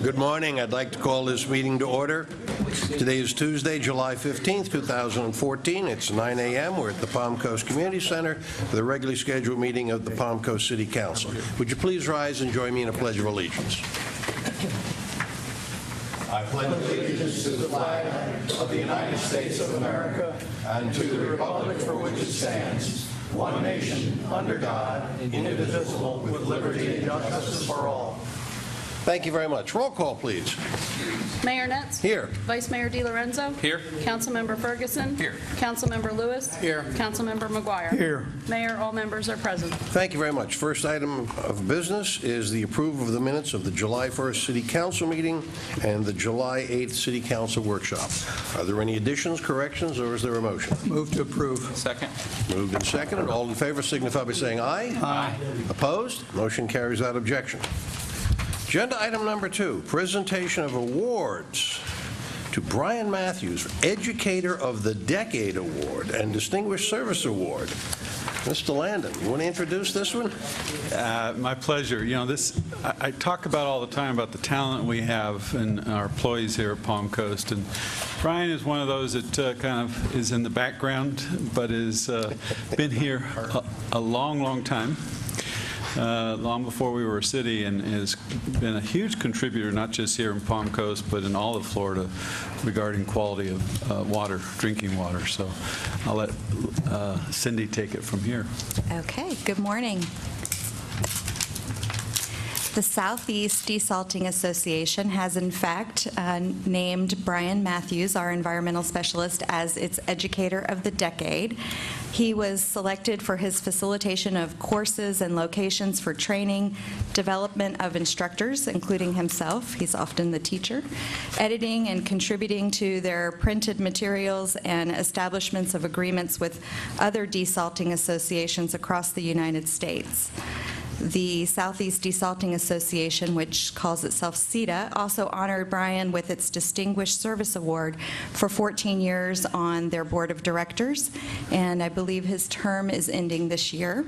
Good morning. I'd like to call this meeting to order. Today is Tuesday, July 15th, 2014. It's 9 a.m. We're at the Palm Coast Community Center for the regularly scheduled meeting of the Palm Coast City Council. Would you please rise and join me in a pledge of allegiance? I pledge allegiance to the flag of the United States of America and to the republic for which it stands, one nation, under God, indivisible, with liberty and justice for all. Thank you very much. Roll call, please. Mayor Netz? Here. Vice Mayor DiLorenzo? Here. Councilmember Ferguson? Here. Councilmember Lewis? Here. Councilmember McGuire? Here. Mayor, all members are present. Thank you very much. First item of business is the approval of the minutes of the July 1st City Council meeting and the July 8th City Council workshop. Are there any additions, corrections, or is there a motion? Move to approve. Second. Moved and seconded. All in favor signify by saying aye. Aye. Opposed? Motion carries without objection. Agenda item number 2, presentation of awards to Brian Matthews, Educator of the Decade Award and Distinguished Service Award. Mr. Landon, you want to introduce this one? My pleasure. You know, I talk about all the time about the talent we have in our employees here at Palm Coast, and Brian is one of those that kind of is in the background, but has been here a long, long time. Long before we were a city, and has been a huge contributor, not just here in Palm Coast, but in all of Florida regarding quality of water, drinking water. So I'll let Cindy take it from here. Okay, good morning. The Southeast Desalting Association has, in fact, named Brian Matthews, our environmental specialist, as its Educator of the Decade. He was selected for his facilitation of courses and locations for training, development of instructors, including himself, he's often the teacher, editing and contributing to their printed materials, and establishments of agreements with other desalting associations across the United States. The Southeast Desalting Association, which calls itself CETA, also honored Brian with its Distinguished Service Award for 14 years on their board of directors, and I believe his term is ending this year.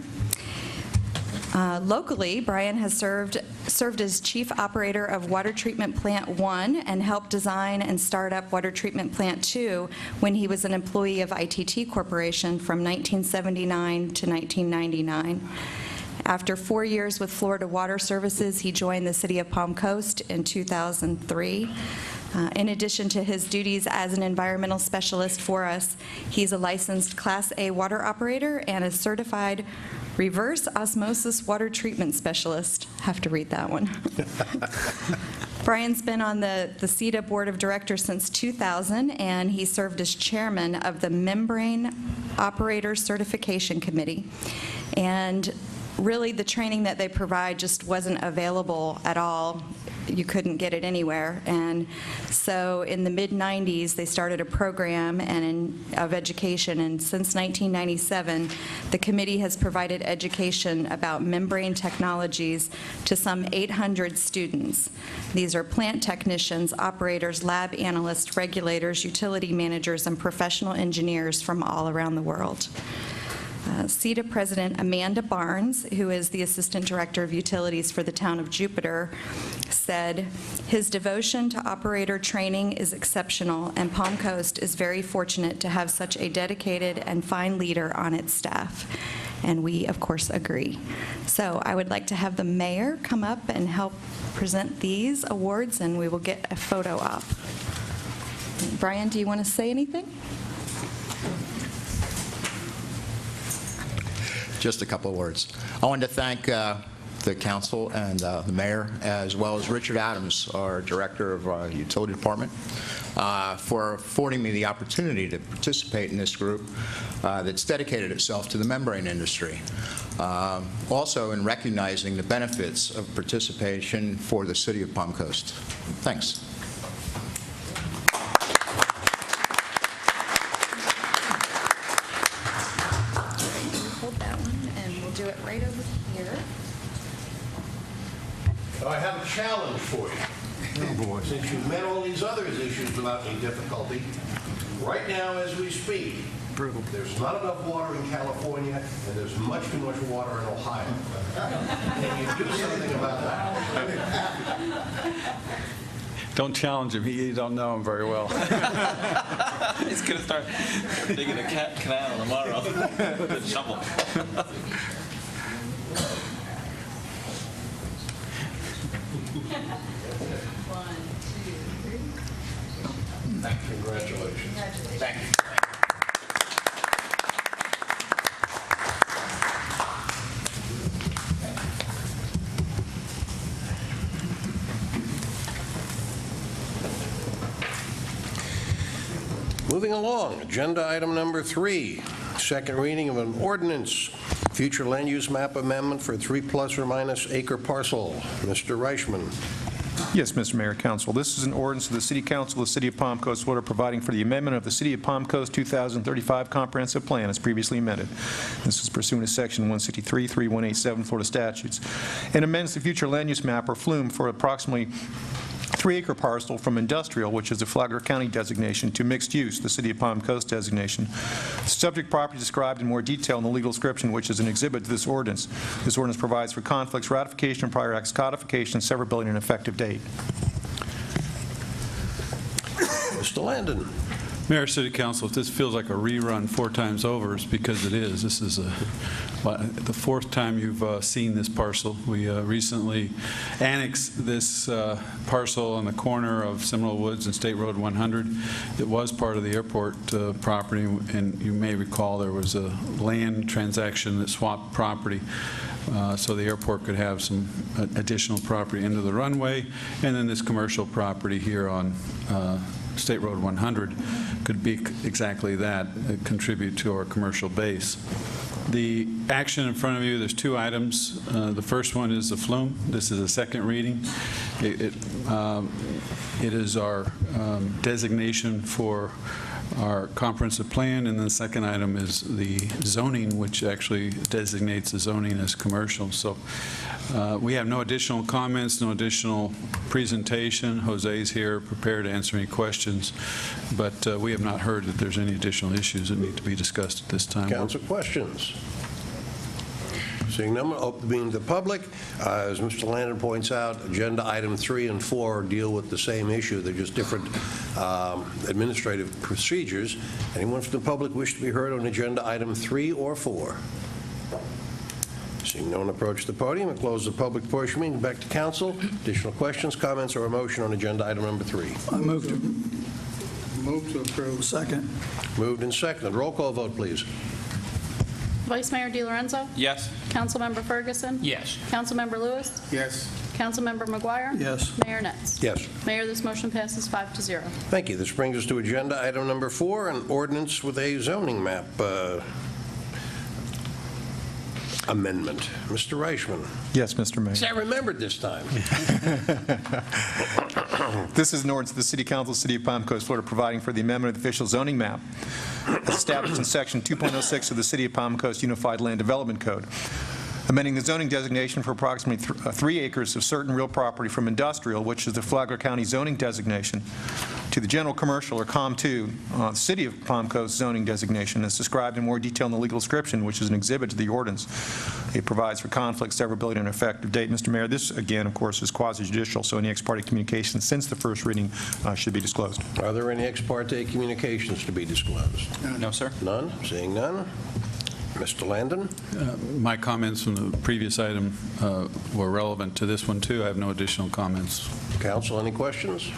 Locally, Brian has served as Chief Operator of Water Treatment Plant 1 and helped design and start up Water Treatment Plant 2 when he was an employee of ITT Corporation from 1979 to 1999. After 4 years with Florida Water Services, he joined the City of Palm Coast in 2003. In addition to his duties as an environmental specialist for us, he's a licensed Class A water operator and a certified reverse osmosis water treatment specialist. Have to read that one. Brian's been on the CETA Board of Directors since 2000, and he served as chairman of the Membrane Operator Certification Committee. And really, the training that they provide just wasn't available at all. You couldn't get it anywhere. And so in the mid-90s, they started a program of education, and since 1997, the committee has provided education about membrane technologies to some 800 students. These are plant technicians, operators, lab analysts, regulators, utility managers, and professional engineers from all around the world. CETA President Amanda Barnes, who is the Assistant Director of Utilities for the town of Jupiter, said, "His devotion to operator training is exceptional, and Palm Coast is very fortunate to have such a dedicated and fine leader on its staff." And we, of course, agree. So I would like to have the mayor come up and help present these awards, and we will get a photo op. Brian, do you want to say anything? Just a couple of words. I wanted to thank the council and the mayor, as well as Richard Adams, our director of our utility department, for affording me the opportunity to participate in this group that's dedicated itself to the membrane industry. Also in recognizing the benefits of participation for the city of Palm Coast. Thanks. Do it right over here. I have a challenge for you. Oh, boy. Since you've met all these other issues without any difficulty, right now as we speak, there's not enough water in California, and there's much too much water in Ohio. Can you do something about that? Don't challenge him. You don't know him very well. He's going to start digging a canal tomorrow with a shovel. Congratulations. Thank you. Moving along, agenda item number 3, second reading of an ordinance, future land use map amendment for 3 plus or minus acre parcel. Mr. Reichman. Yes, Mr. Mayor, Council. This is an ordinance of the City Council of the City of Palm Coast, Florida, providing for the amendment of the City of Palm Coast 2035 Comprehensive Plan as previously amended. This is pursuant to Section 163, 3187 Florida statutes, and amends the future land use map, or FLUME, for approximately 3-acre parcel from industrial, which is the Flagler County designation, to mixed use, the City of Palm Coast designation. The subject property is described in more detail in the legal description, which is an exhibit to this ordinance. This ordinance provides for conflicts, ratification of prior acts, codification, severability, and effective date. Mr. Landon. Mayor, City Council, if this feels like a rerun 4 times over, it's because it is. This is the 4th time you've seen this parcel. We recently annexed this parcel on the corner of Seminole Woods and State Road 100. It was part of the airport property, and you may recall there was a land transaction that swapped property. So the airport could have some additional property into the runway, and then this commercial property here on State Road 100 could be exactly that, contribute to our commercial base. The action in front of you, there's 2 items. The first one is the FLUME. This is a second reading. It is our designation for our comprehensive plan, and the second item is the zoning, which actually designates the zoning as commercial. So we have no additional comments, no additional presentation. Jose's here, prepared to answer any questions, but we have not heard that there's any additional issues that need to be discussed at this time. Council questions? Seeing none, opening to the public. As Mr. Landon points out, agenda item 3 and 4 deal with the same issue. They're just different administrative procedures. Anyone from the public wish to be heard on agenda item 3 or 4? Seeing no one approach the podium, we'll close the public portion meeting. Back to council. Additional questions, comments, or a motion on agenda item number 3? I move to approve. Second. Moved and seconded. Roll call vote, please. Vice Mayor DiLorenzo? Yes. Councilmember Ferguson? Yes. Councilmember Lewis? Yes. Councilmember McGuire? Yes. Mayor Netz? Yes. Mayor, this motion passes 5-0. Thank you. This brings us to agenda item number 4, an ordinance with a zoning map amendment. Mr. Reichman. Yes, Mr. Mayor. See, I remembered this time. This is an ordinance of the City Council, City of Palm Coast, Florida, providing for the amendment of the official zoning map as established in Section 2.06 of the City of Palm Coast Unified Land Development Code, amending the zoning designation for approximately 3 acres of certain real property from industrial, which is the Flagler County zoning designation, to the general commercial, or COM2, City of Palm Coast zoning designation, as described in more detail in the legal description, which is an exhibit to the ordinance. It provides for conflict, severability, and effective date. Mr. Mayor, this, again, of course, is quasi-judicial, so any ex parte communications since the first reading should be disclosed. Are there any ex parte communications to be disclosed? No, sir. None? Seeing none? Mr. Landon? My comments from the previous item were relevant to this one, too. I have no additional comments. Council, any questions?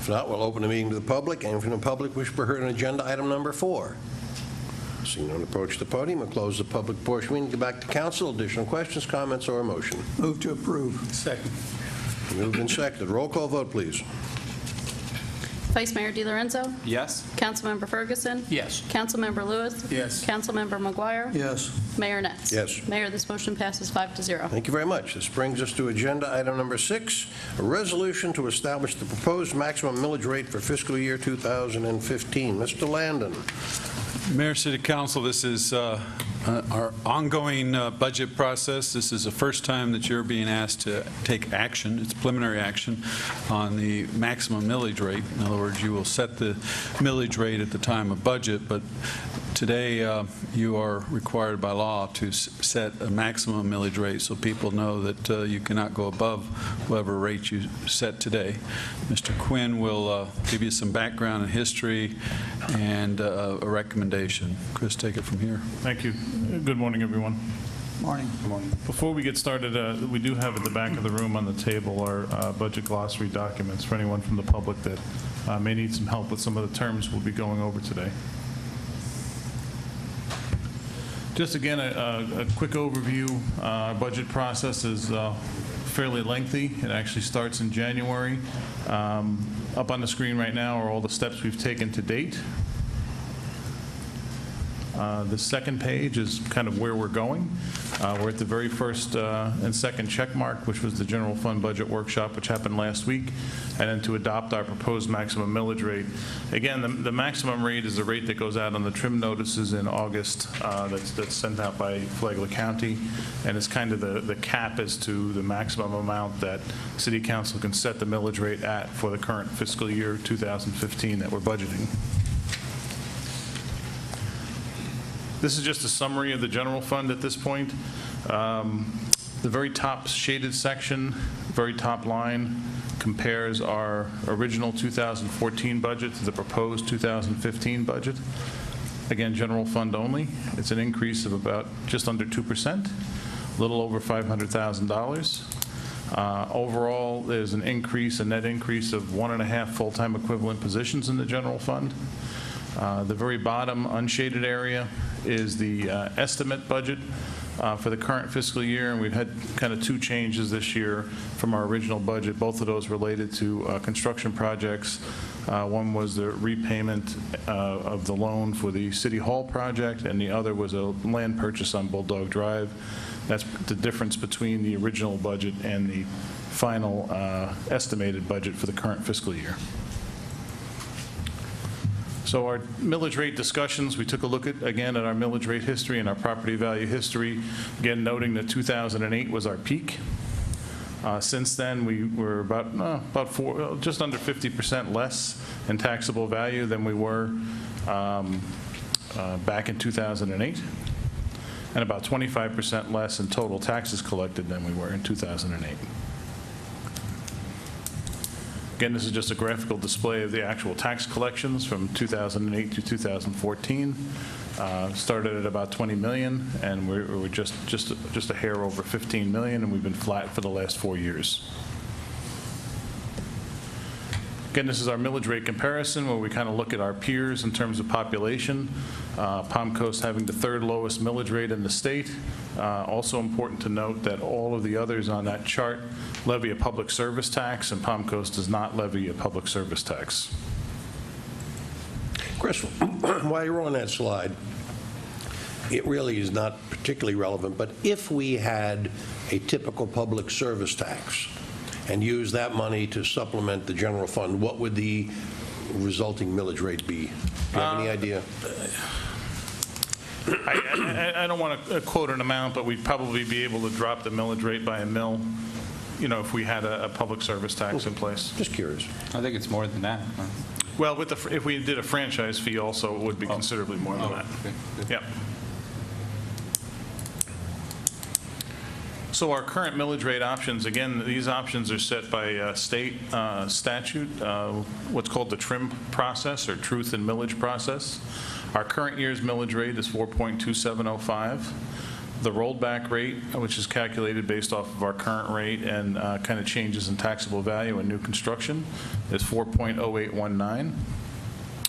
If not, we'll open the meeting to the public. Anyone from the public wish to be heard on agenda item number 4? Seeing no one approach the podium, we'll close the public portion meeting. Go back to council. Additional questions, comments, or a motion? Move to approve. Second. Moved and seconded. Roll call vote, please. Vice Mayor DiLorenzo? Yes. Councilmember Ferguson? Yes. Councilmember Lewis? Yes. Councilmember McGuire? Yes. Mayor Netz? Yes. Mayor, this motion passes 5-0. Thank you very much. This brings us to agenda item number 6, a resolution to establish the proposed maximum millage rate for fiscal year 2015. Mr. Landon. Mayor, City Council, this is our ongoing budget process. This is the first time that you're being asked to take action. It's preliminary action on the maximum millage rate. In other words, you will set the millage rate at the time of budget, but Today, you are required by law to set a maximum millage rate so people know that you cannot go above whatever rate you set today. Mr. Quinn will give you some background and history and a recommendation. Chris, take it from here. Thank you. Good morning, everyone. Morning. Before we get started, we do have at the back of the room on the table our budget glossary documents for anyone from the public that may need some help with some of the terms we'll be going over today. Just again, a quick overview. Our budget process is fairly lengthy. It actually starts in January. Up on the screen right now are all the steps we've taken to date. The second page is kind of where we're going. We're at the very first and second check mark, which was the general fund budget workshop, which happened last week, and then to adopt our proposed maximum millage rate. Again, the maximum rate is the rate that goes out on the trim notices in August that's sent out by Flagler County, and it's kind of the cap as to the maximum amount that City Council can set the millage rate at for the current fiscal year 2015 that we're budgeting. This is just a summary of the general fund at this point. The very top shaded section, very top line, compares our original 2014 budget to the proposed 2015 budget. Again, general fund only. It's an increase of about just under 2%, a little over $500,000. Overall, there's an increase, a net increase of 1.5 full-time equivalent positions in the general fund. The very bottom unshaded area is the estimate budget for the current fiscal year, and we've had kind of two changes this year from our original budget, both of those related to construction projects. One was the repayment of the loan for the City Hall project, and the other was a land purchase on Bulldog Drive. That's the difference between the original budget and the final estimated budget for the current fiscal year. So our millage rate discussions, we took a look at our millage rate history and our property value history, again noting that 2008 was our peak. Since then, we were just under 50% less in taxable value than we were back in 2008, and about 25% less in total taxes collected than we were in 2008. Again, this is just a graphical display of the actual tax collections from 2008 to 2014. Started at about 20 million, and we're just a hair over 15 million, and we've been flat for the last 4 years. Again, this is our millage rate comparison, where we kind of look at our peers in terms of population. Palm Coast having the third lowest millage rate in the state. Also important to note that all of the others on that chart levy a public service tax, and Palm Coast does not levy a public service tax. Chris, while you're on that slide, it really is not particularly relevant, but if we had a typical public service tax and use that money to supplement the general fund, what would the resulting millage rate be? Do you have any idea? I don't want to quote an amount, but we'd probably be able to drop the millage rate by $1 million, if we had a public service tax in place. Just curious. I think it's more than that. Well, if we did a franchise fee also, it would be considerably more than that. Okay, good. Yep. So our current millage rate options, again, these options are set by state statute, what's called the TRIM process, or Truth in Millage process. Our current year's millage rate is 4.2705. The rolled back rate, which is calculated based off of our current rate and kind of changes in taxable value and new construction, is 4.0819.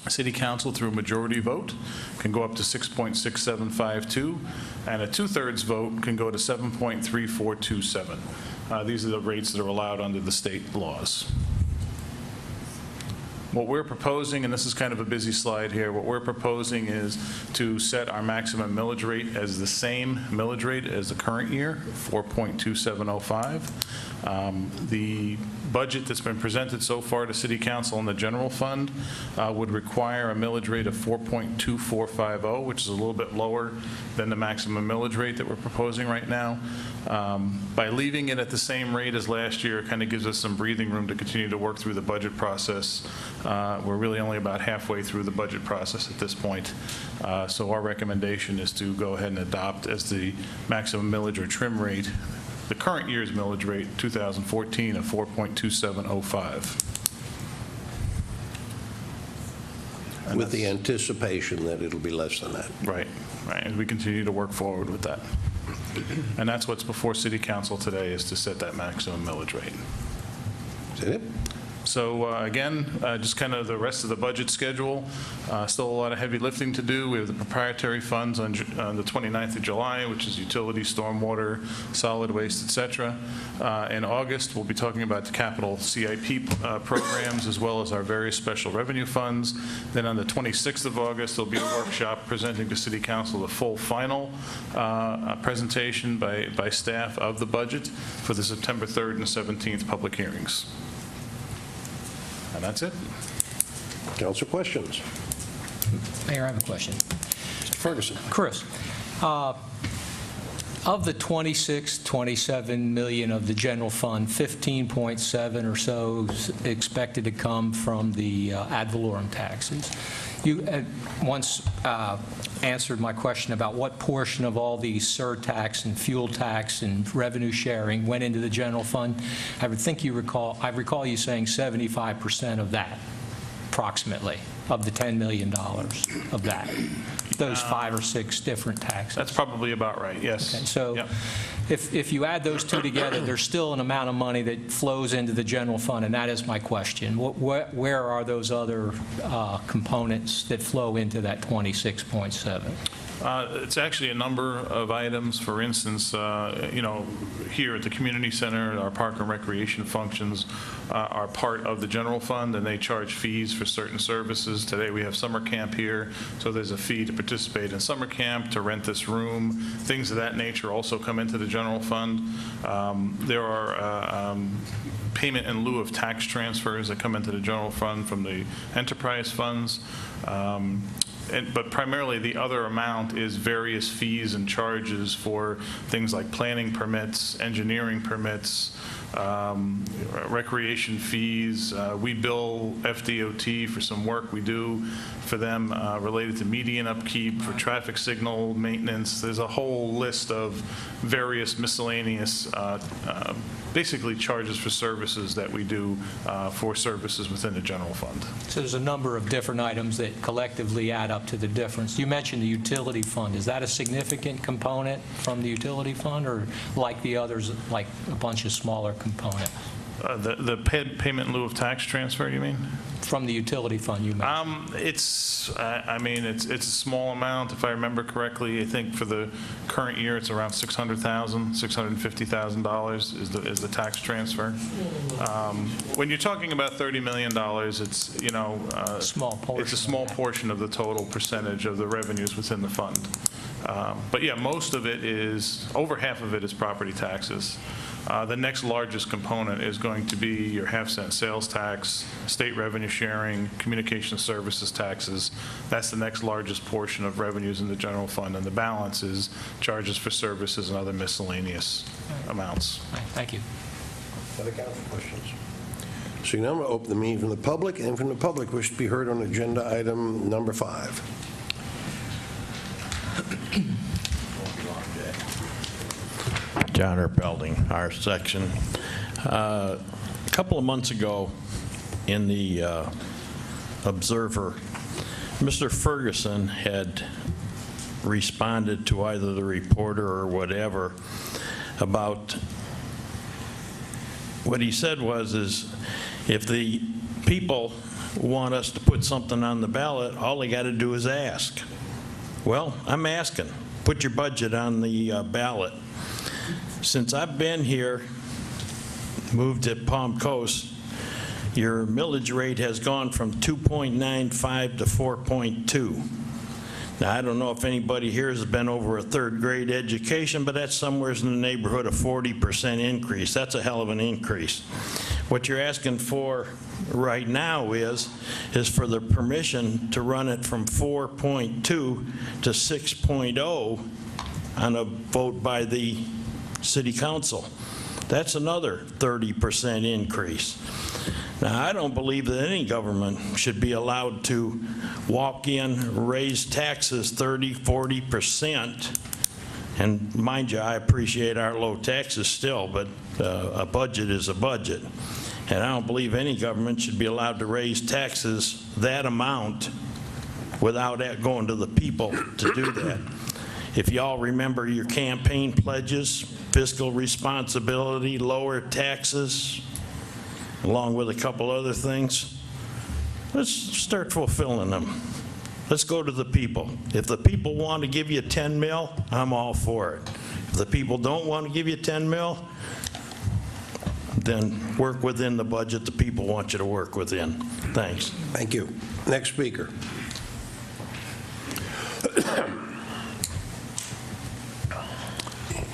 City Council, through majority vote, can go up to 6.6752, and a 2/3 vote can go to 7.3427. These are the rates that are allowed under the state laws. What we're proposing, and this is kind of a busy slide here, what we're proposing is to set our maximum millage rate as the same millage rate as the current year, 4.2705. The budget that's been presented so far to City Council in the general fund would require a millage rate of 4.2450, which is a little bit lower than the maximum millage rate that we're proposing right now. By leaving it at the same rate as last year, it kind of gives us some breathing room to continue to work through the budget process. We're really only about halfway through the budget process at this point. So our recommendation is to go ahead and adopt as the maximum millage or trim rate the current year's millage rate, 2014, of 4.2705. With the anticipation that it'll be less than that. Right, right, and we continue to work forward with that. And that's what's before City Council today, is to set that maximum millage rate. Is that it? So again, just kind of the rest of the budget schedule. Still a lot of heavy lifting to do. We have the proprietary funds on the 29th of July, which is utility, stormwater, solid waste, et cetera. In August, we'll be talking about the capital CIP programs, as well as our various special revenue funds. Then on the 26th of August, there'll be a workshop presenting to City Council the full final presentation by staff of the budget for the September 3rd and 17th public hearings. And that's it. Council questions? Mayor, I have a question. Mr. Ferguson. Chris, of the 27 million of the general fund, 15.7 or so is expected to come from the ad valorem taxes. You once answered my question about what portion of all the surtax and fuel tax and revenue sharing went into the general fund. I recall you saying 75% of that, approximately, of the $10 million of that, those 5 or 6 different taxes. That's probably about right, yes. Okay, so Yep. if you add those two together, there's still an amount of money that flows into the general fund, and that is my question. Where are those other components that flow into that 26.7? It's actually a number of items. For instance, here at the community center, our park and recreation functions are part of the general fund, and they charge fees for certain services. Today we have summer camp here, so there's a fee to participate in summer camp, to rent this room. Things of that nature also come into the general fund. There are payment in lieu of tax transfers that come into the general fund from the enterprise funds. But primarily the other amount is various fees and charges for things like planning permits, engineering permits, recreation fees. We bill FDOT for some work we do for them related to median upkeep, for traffic signal maintenance. There's a whole list of various miscellaneous, basically charges for services that we do for services within the general fund. So there's a number of different items that collectively add up to the difference. You mentioned the utility fund. Is that a significant component from the utility fund, or like the others, like a bunch of smaller components? The payment in lieu of tax transfer, you mean? From the utility fund, you mentioned. It's a small amount, if I remember correctly. I think for the current year, it's around $650,000 is the tax transfer. When you're talking about $30 million, it's Small portion It's a small portion of the total percentage of the revenues within the fund. But yeah, most of it is, over half of it is property taxes. The next largest component is going to be your half-cent sales tax, state revenue sharing, communication services taxes. That's the next largest portion of revenues in the general fund, and the balance is charges for services and other miscellaneous amounts. Thank you. Other council questions? So now I'm going to open the meeting from the public, and from the public wish to be heard on agenda item number 5. John Erpelding, our section. A couple of months ago in the Observer, Mr. Ferguson had responded to either the reporter or whatever about what he said is if the people want us to put something on the ballot, all they got to do is ask. Well, I'm asking, put your budget on the ballot. Since I've been here, moved at Palm Coast, your millage rate has gone from 2.95 to 4.2. Now, I don't know if anybody here has been over a third grade education, but that's somewhere in the neighborhood of 40% increase. That's a hell of an increase. What you're asking for right now is for the permission to run it from 4.2 to 6.0 on a vote by the city council. That's another 30% increase. Now, I don't believe that any government should be allowed to walk in, raise taxes 30, 40%. And mind you, I appreciate our low taxes still, but a budget is a budget. And I don't believe any government should be allowed to raise taxes that amount without that going to the people to do that. If y'all remember your campaign pledges, fiscal responsibility, lower taxes, along with a couple other things, let's start fulfilling them. Let's go to the people. If the people want to give you 10 mil, I'm all for it. If the people don't want to give you 10 mil, then work within the budget the people want you to work within. Thanks. Thank you. Next speaker.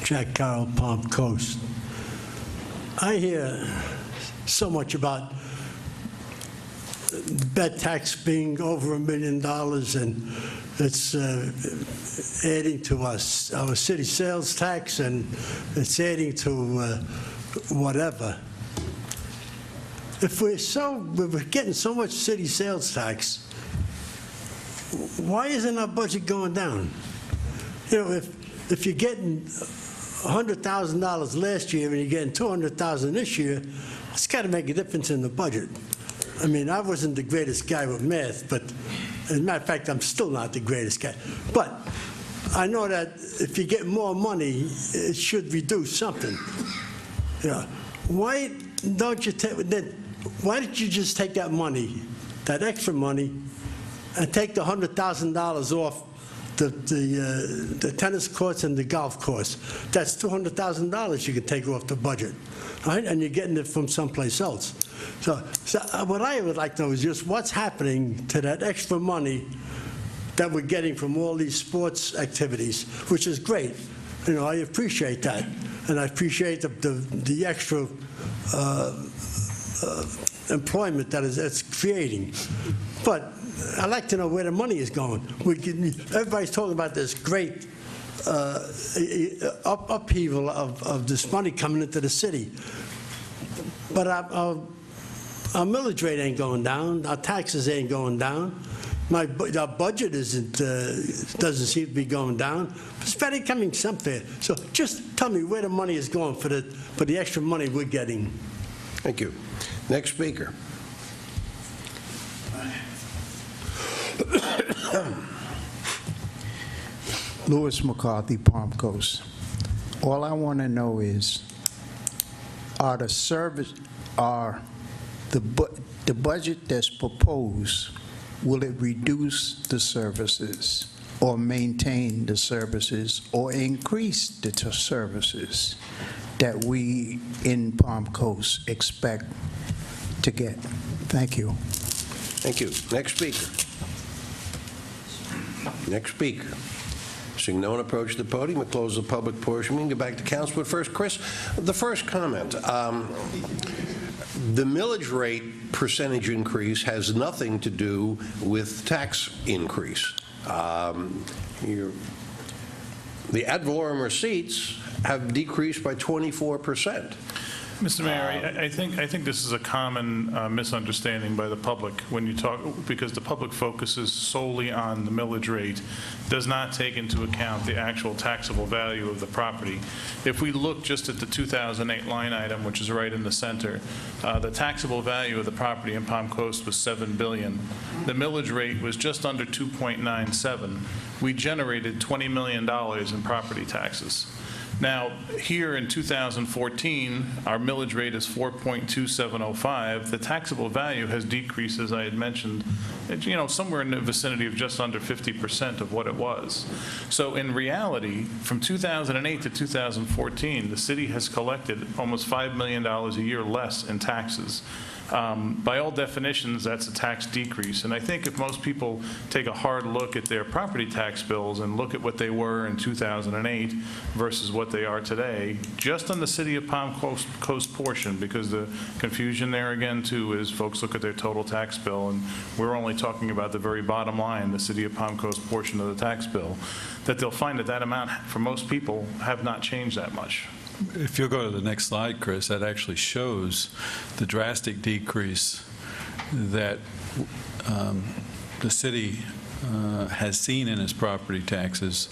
Jack Carroll, Palm Coast. I hear so much about the bed tax being over $1 million, and it's adding to our city sales tax, and it's adding to whatever. If we're getting so much city sales tax, why isn't our budget going down? You know, if you're getting $100,000 last year and you're getting $200,000 this year, it's got to make a difference in the budget. I mean, I wasn't the greatest guy with math, but as a matter of fact, I'm still not the greatest guy. But I know that if you get more money, it should reduce something. Yeah. Why don't you why did you just take that money, that extra money, and take the $100,000 off the tennis courts and the golf course? That's $200,000 you can take off the budget, right? And you're getting it from someplace else. So what I would like to know is just what's happening to that extra money that we're getting from all these sports activities, which is great. You know, I appreciate that, and I appreciate the extra employment that it's creating. But I'd like to know where the money is going. Everybody's talking about this great upheaval of this money coming into the city. But our millage rate ain't going down. Our taxes ain't going down. Our budget doesn't seem to be going down. It's better coming somewhere. So just tell me where the money is going for the extra money we're getting. Thank you. Next speaker. Louis McCarthy, Palm Coast. All I want to know is, the budget that's proposed, will it reduce the services or maintain the services or increase the services that we in Palm Coast expect to get? Thank you. Thank you. Next speaker. Next speaker. Seeing no one approach the podium, we'll close the public portion. We can get back to council. But first, Chris, the first comment. The millage rate percentage increase has nothing to do with tax increase. The ad valorem receipts have decreased by 24%. Mr. Mayor, I think this is a common misunderstanding by the public when you talk, because the public focuses solely on the millage rate, does not take into account the actual taxable value of the property. If we look just at the 2008 line item, which is right in the center, the taxable value of the property in Palm Coast was $7 billion. The millage rate was just under 2.97. We generated $20 million in property taxes. Now, here in 2014, our millage rate is 4.2705. The taxable value has decreased, as I had mentioned, somewhere in the vicinity of just under 50% of what it was. So in reality, from 2008 to 2014, the city has collected almost $5 million a year less in taxes. By all definitions, that's a tax decrease. And I think if most people take a hard look at their property tax bills and look at what they were in 2008 versus what what they are today, just on the City of Palm Coast portion, because the confusion there again, too, is folks look at their total tax bill, and we're only talking about the very bottom line, the City of Palm Coast portion of the tax bill, that they'll find that that amount, for most people, have not changed that much. If you'll go to the next slide, Chris, that actually shows the drastic decrease that the city has seen in its property taxes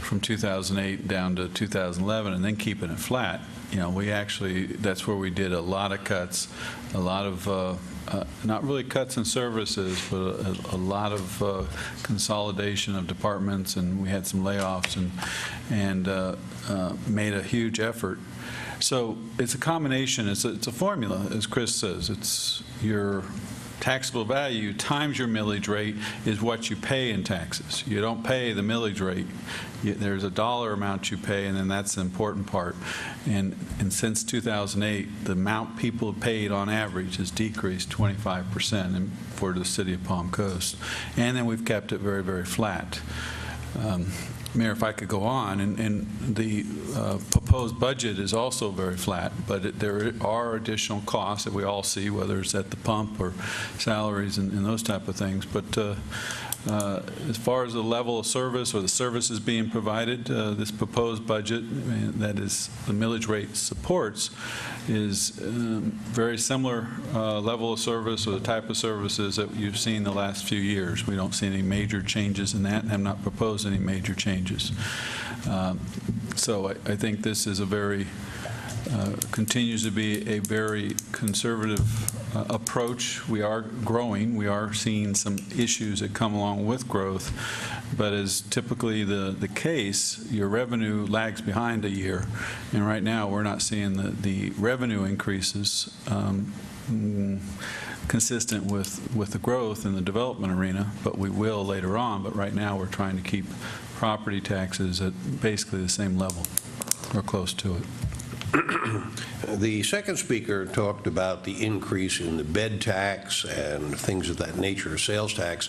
from 2008 down to 2011, and then keeping it flat. You know, we actually, that's where we did a lot of cuts, a lot of, not really cuts in services, but a lot of consolidation of departments, and we had some layoffs and made a huge effort. So it's a combination, it's a formula, as Chris says. It's your taxable value times your millage rate is what you pay in taxes. You don't pay the millage rate. There's a dollar amount you pay, and then that's the important part. And since 2008, the amount people paid on average has decreased 25% for the City of Palm Coast. And then we've kept it very, very flat. Mayor, if I could go on, and the proposed budget is also very flat, but there are additional costs that we all see, whether it's at the pump or salaries and those type of things. But as far as the level of service or the services being provided, this proposed budget, that is the millage rate supports, is very similar level of service or the type of services that you've seen the last few years. We don't see any major changes in that and have not proposed any major changes. So I think this is a very continues to be a very conservative approach. We are growing. We are seeing some issues that come along with growth, but as typically the case, your revenue lags behind a year, and right now we're not seeing the revenue increases consistent with the growth in the development arena, but we will later on. But right now we're trying to keep property taxes at basically the same level or close to it. The second speaker talked about the increase in the bed tax and things of that nature, sales tax.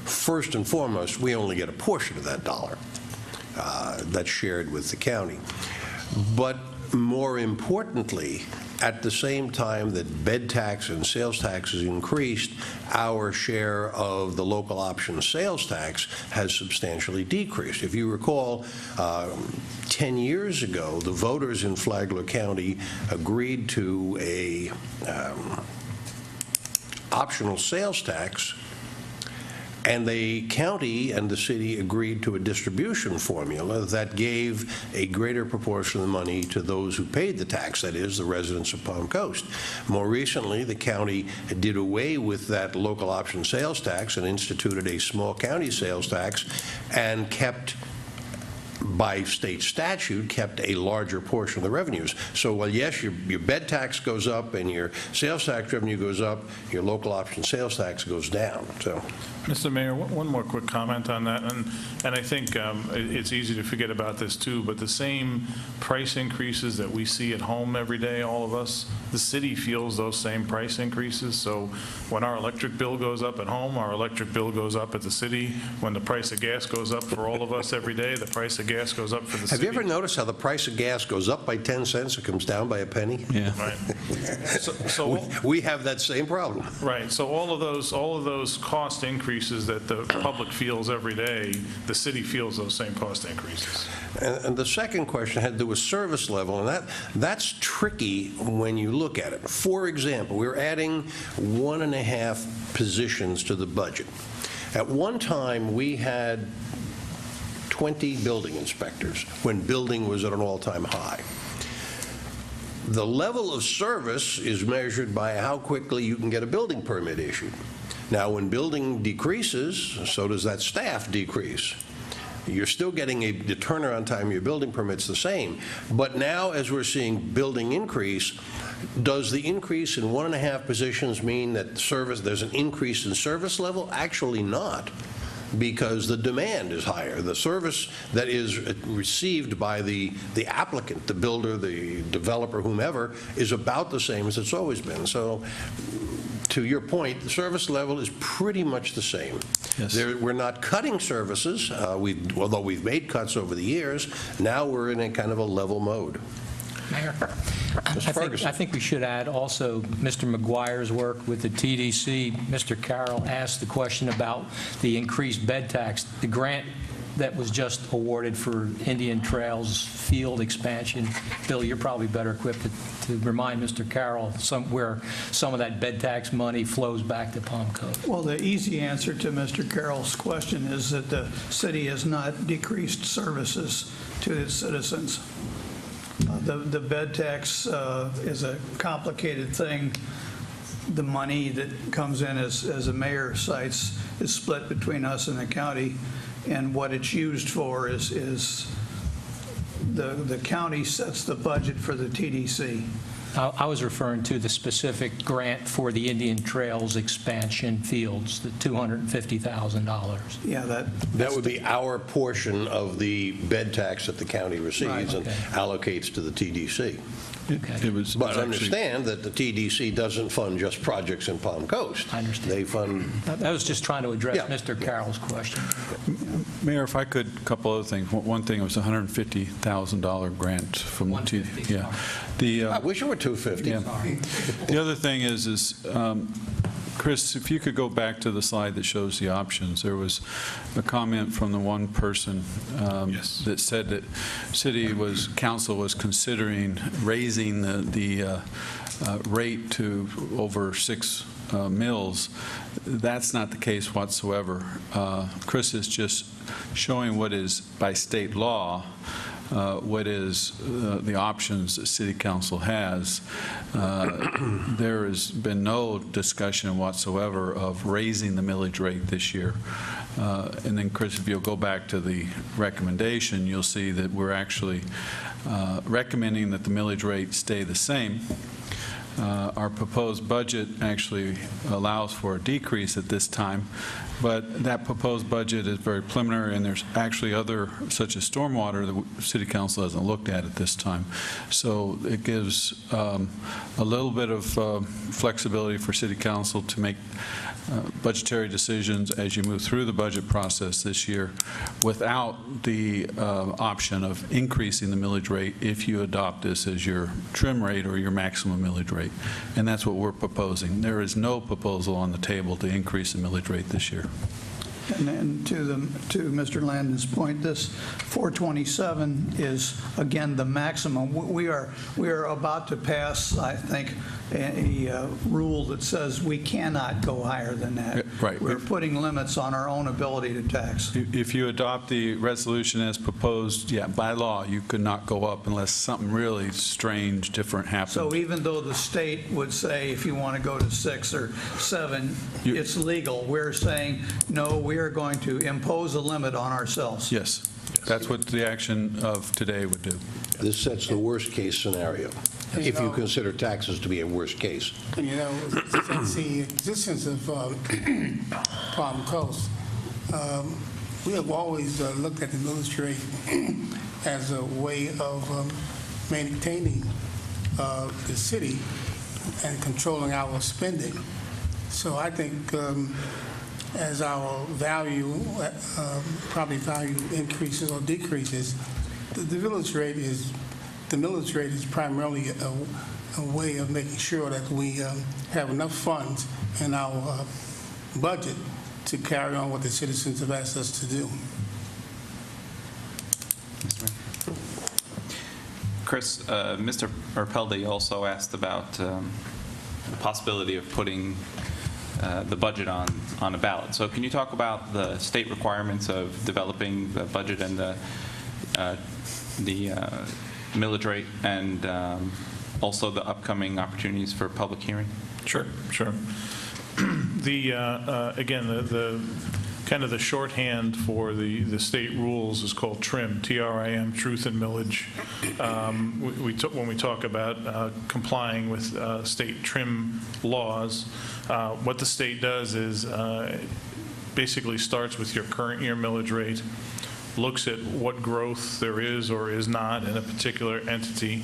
First and foremost, we only get a portion of that dollar that's shared with the county. But more importantly, at the same time that bed tax and sales taxes increased, our share of the local option sales tax has substantially decreased. If you recall, 10 years ago, the voters in Flagler County agreed to a optional sales tax, and the county and the city agreed to a distribution formula that gave a greater proportion of the money to those who paid the tax, that is, the residents of Palm Coast. More recently, the county did away with that local option sales tax and instituted a small county sales tax and kept, by state statute, kept a larger portion of the revenues. So while yes, your bed tax goes up and your sales tax revenue goes up, your local option sales tax goes down. So, Mr. Mayor, one more quick comment on that, and I think it's easy to forget about this too, but the same price increases that we see at home every day, all of us, the city feels those same price increases. So when our electric bill goes up at home, our electric bill goes up at the city. When the price of gas goes up for all of us every day, the price of gas goes up for the city. have you ever noticed how the price of gas goes up by 10 cents, it comes down by a penny? Yeah. Right. So we have that same problem. right. So all of those cost increases that the public feels every day, the city feels those same cost increases. And the second question had to do with service level, and that's tricky when you look at it. For example, we're adding 1.5 positions to the budget. At one time, we had 20 building inspectors when building was at an all-time high. The level of service is measured by how quickly you can get a building permit issued. Now, when building decreases, so does that staff decrease. You're still getting the turnaround time of your building permits the same. But now, as we're seeing building increase, does the increase in 1.5 positions mean that there's an increase in service level? Actually not, because the demand is higher. The service that is received by the applicant, the builder, the developer, whomever, is about the same as it's always been. So to your point, the service level is pretty much the same. Yes. We're not cutting services, although we've made cuts over the years. Now we're in a kind of a level mode. Mayor, Mr. Ferguson. I think we should add also Mr. McGuire's work with the TDC. Mr. Carroll asked the question about the increased bed tax. The grant that was just awarded for Indian Trails field expansion. Bill, you're probably better equipped to remind Mr. Carroll where some of that bed tax money flows back to Palm Coast. Well, the easy answer to Mr. Carroll's question is that the city has not decreased services to its citizens. The bed tax is a complicated thing. The money that comes in, as the mayor cites, is split between us and the county, and what it's used for is the county sets the budget for the TDC. I was referring to the specific grant for the Indian Trails expansion fields, the $250,000. Yeah, that would be our portion of the bed tax that the county receives Right, and okay. allocates to the TDC. It was But actually- understand that the TDC doesn't fund just projects in Palm Coast. I understand. They fund, I was just trying to address Yeah. Mr. Carroll's question. Mayor, if I could, a couple other things. One thing, it was a $150,000 grant from the $150,000. yeah. The I wish it were 250. yeah. The other thing is Chris, if you could go back to the slide that shows the options, there was a comment from the one person Yes. that said that council was considering raising the rate to over 6 mills. That's not the case whatsoever. Chris is just showing what is by state law, what is the options that City Council has. There has been no discussion whatsoever of raising the millage rate this year. And then, Chris, if you'll go back to the recommendation, you'll see that we're actually recommending that the millage rate stay the same. Our proposed budget actually allows for a decrease at this time, but that proposed budget is very preliminary, and there's actually other, such as stormwater, the City Council hasn't looked at this time. So it gives a little bit of flexibility for City Council to make budgetary decisions as you move through the budget process this year without the option of increasing the millage rate if you adopt this as your trim rate or your maximum millage rate. And that's what we're proposing. There is no proposal on the table to increase the millage rate this year. And then to Mr. Landon's point, this 427 is, again, the maximum. We are about to pass, I think, a rule that says we cannot go higher than that. Right. We're putting limits on our own ability to tax. If you adopt the resolution as proposed, yeah, by law, you could not go up unless something really strange, different happened. So even though the state would say if you want to go to 6 or 7, it's legal, we're saying, no, we are going to impose a limit on ourselves. Yes, that's what the action of today would do. This sets the worst-case scenario, if you consider taxes to be a worst case. You know, since the existence of Palm Coast, we have always looked at the military as a way of maintaining the city and controlling our spending. So I think as our property value increases or decreases, the millage rate is primarily a way of making sure that we have enough funds in our budget to carry on what the citizens have asked us to do. Chris, Mr. Erpelde also asked about the possibility of putting the budget on a ballot. So can you talk about the state requirements of developing the budget and the millage rate, and also the upcoming opportunities for public hearing? Sure. Again, the kind of the shorthand for the state rules is called TRIM, T-R-I-M, Truth and Millage. When we talk about complying with state TRIM laws, what the state does is basically starts with your current year millage rate, looks at what growth there is or is not in a particular entity,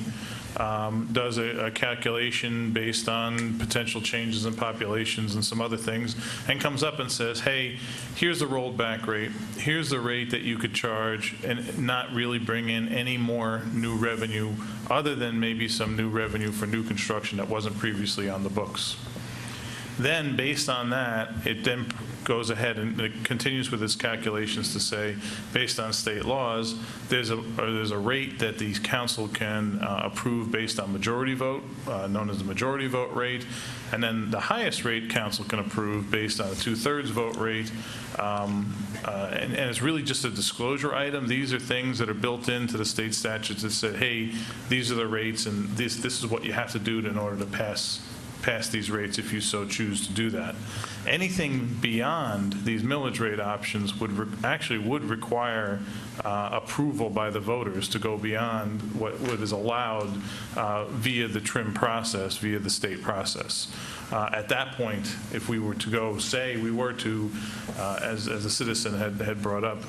does a calculation based on potential changes in populations and some other things, and comes up and says, hey, here's the rolled back rate, here's the rate that you could charge and not really bring in any more new revenue other than maybe some new revenue for new construction that wasn't previously on the books. Then, based on that, it then goes ahead and it continues with its calculations to say, based on state laws, there's a rate that the council can approve based on majority vote, known as the majority vote rate, and then the highest rate council can approve based on a 2/3 vote rate. And it's really just a disclosure item. These are things that are built into the state statutes that say, hey, these are the rates, and this is what you have to do in order to pass these rates if you so choose to do that. Anything beyond these millage rate options would require approval by the voters to go beyond what is allowed via the TRIM process, via the state process. At that point, if we were to go, say we were to, as a citizen had brought up,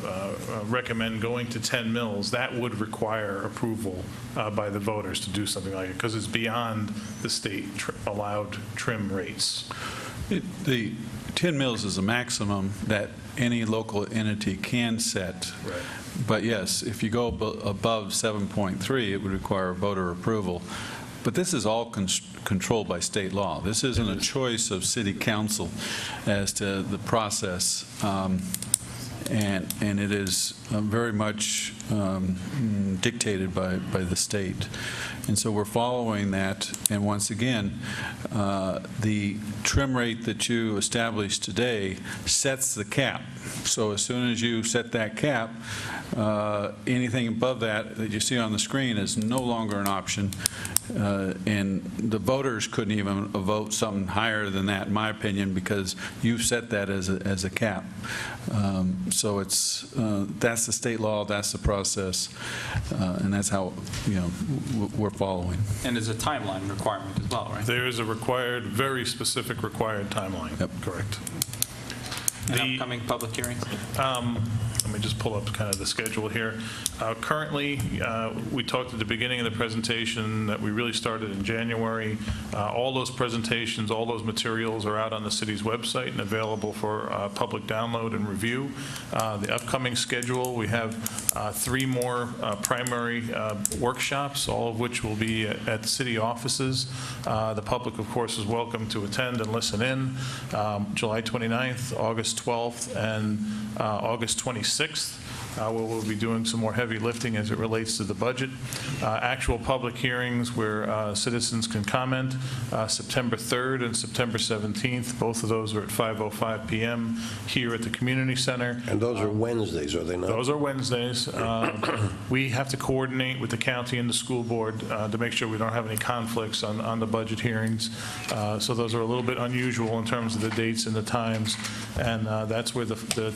recommend going to 10 mills, that would require approval by the voters to do something like it, because it's beyond the state allowed TRIM rates. The 10 mills is a maximum that any local entity can set. Right. But yes, if you go above 7.3, it would require voter approval. But this is all controlled by state law. This isn't a choice of city council as to the process. And it is very much dictated by the state. And so we're following that. And once again, the trim rate that you established today sets the cap. So as soon as you set that cap, anything above that you see on the screen is no longer an option. And the voters couldn't even vote something higher than that, in my opinion, because you've set that as a cap. So it's that's the state law, that's the process, and that's how we're following. And there's a timeline requirement as well, right? There is a very specific required timeline. Yep. Correct. And upcoming public hearings? Let me just pull up kind of the schedule here. Currently, we talked at the beginning of the presentation that we really started in January. All those presentations, all those materials are out on the city's website and available for public download and review. The upcoming schedule, we have 3 more primary workshops, all of which will be at the city offices. The public, of course, is welcome to attend and listen in. July 29th, August 12th, and August 26th. Where we'll be doing some more heavy lifting as it relates to the budget. Actual public hearings where citizens can comment, September 3rd and September 17th. Both of those are at 5:05 p.m. here at the Community Center. And those are Wednesdays, are they not? Those are Wednesdays. We have to coordinate with the county and the school board to make sure we don't have any conflicts on the budget hearings. So those are a little bit unusual in terms of the dates and the times. And that's where the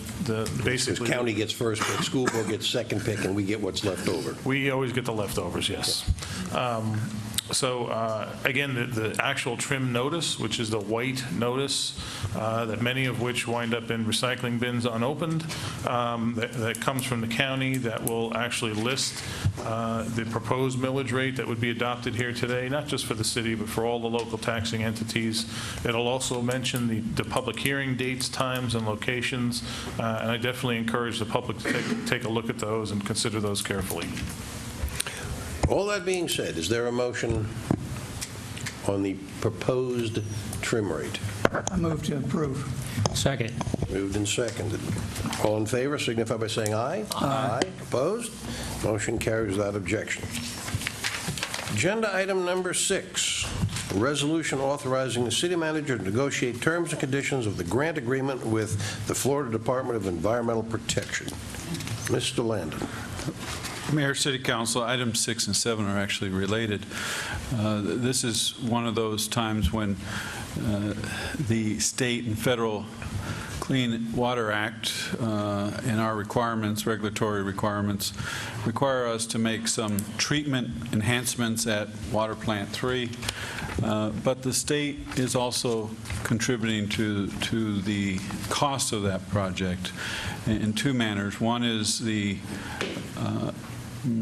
basically... The county gets first pick, school board gets second pick, and we get what's left over. We always get the leftovers, yes. So again, the actual TRIM notice, which is the white notice, that many of which wind up in recycling bins unopened, that comes from the county, that will actually list the proposed millage rate that would be adopted here today, not just for the city, but for all the local taxing entities. It'll also mention the public hearing dates, times, and locations, and I definitely encourage the public to take a look at those and consider those carefully. All that being said, is there a motion on the proposed trim rate? I move to approve. Second. Moved and seconded. All in favor signify by saying aye. Aye. Opposed? Motion carries without objection. Agenda item number 6, a resolution authorizing the city manager to negotiate terms and conditions of the grant agreement with the Florida Department of Environmental Protection. Mr. Landon. Mayor, City Council, items 6 and 7 are actually related. This is one of those times when the state and federal Clean Water Act and our requirements, regulatory requirements, require us to make some treatment enhancements at Water Plant 3. But the state is also contributing to the cost of that project in 2 manners. One is the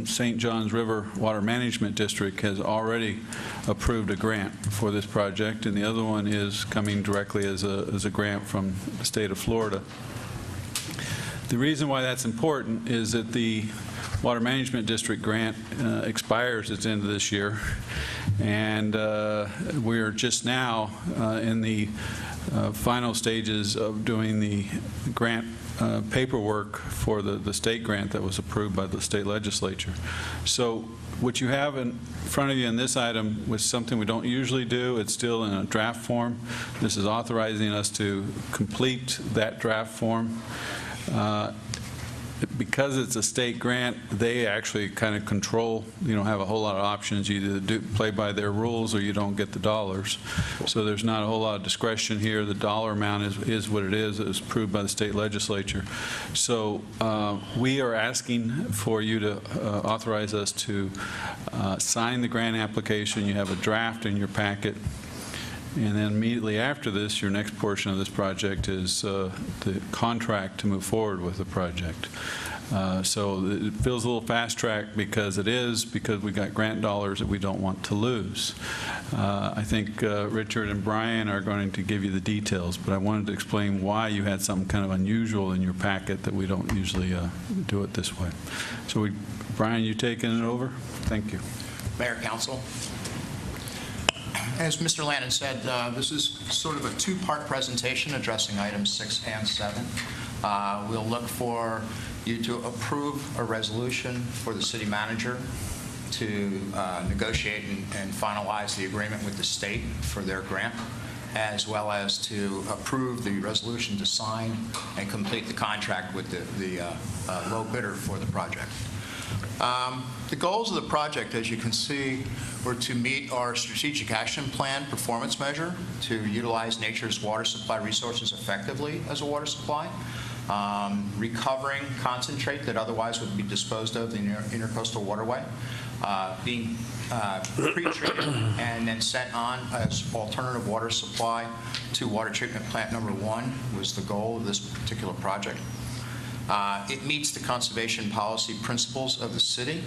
St. Johns River Water Management District has already approved a grant for this project, and the other one is coming directly as a grant from the state of Florida. The reason why that's important is that the Water Management District grant expires at the end of this year, and we're just now in the final stages of doing the grant paperwork for the state grant that was approved by the state legislature. So what you have in front of you in this item was something we don't usually do. It's still in a draft form. This is authorizing us to complete that draft form. Because it's a state grant, they actually kind of control, have a whole lot of options. You either play by their rules or you don't get the dollars. So there's not a whole lot of discretion here. The dollar amount is what it is. It was approved by the state legislature. So we are asking for you to authorize us to sign the grant application. You have a draft in your packet. And then immediately after this, your next portion of this project is the contract to move forward with the project. So it feels a little fast-tracked because we got grant dollars that we don't want to lose. I think Richard and Brian are going to give you the details, but I wanted to explain why you had something kind of unusual in your packet that we don't usually do it this way. So Brian, you taking it over? Thank you. Mayor, Council. As Mr. Lannon said, this is sort of a two-part presentation addressing items 6 and 7. We'll look for you to approve a resolution for the city manager to negotiate and finalize the agreement with the state for their grant, as well as to approve the resolution to sign and complete the contract with the low bidder for the project. The goals of the project, as you can see, were to meet our strategic action plan performance measure, to utilize nature's water supply resources effectively as a water supply, recovering concentrate that otherwise would be disposed of in the intercoastal waterway, being pre-treated and then sent on as alternative water supply to water treatment plant number 1 was the goal of this particular project. It meets the conservation policy principles of the city.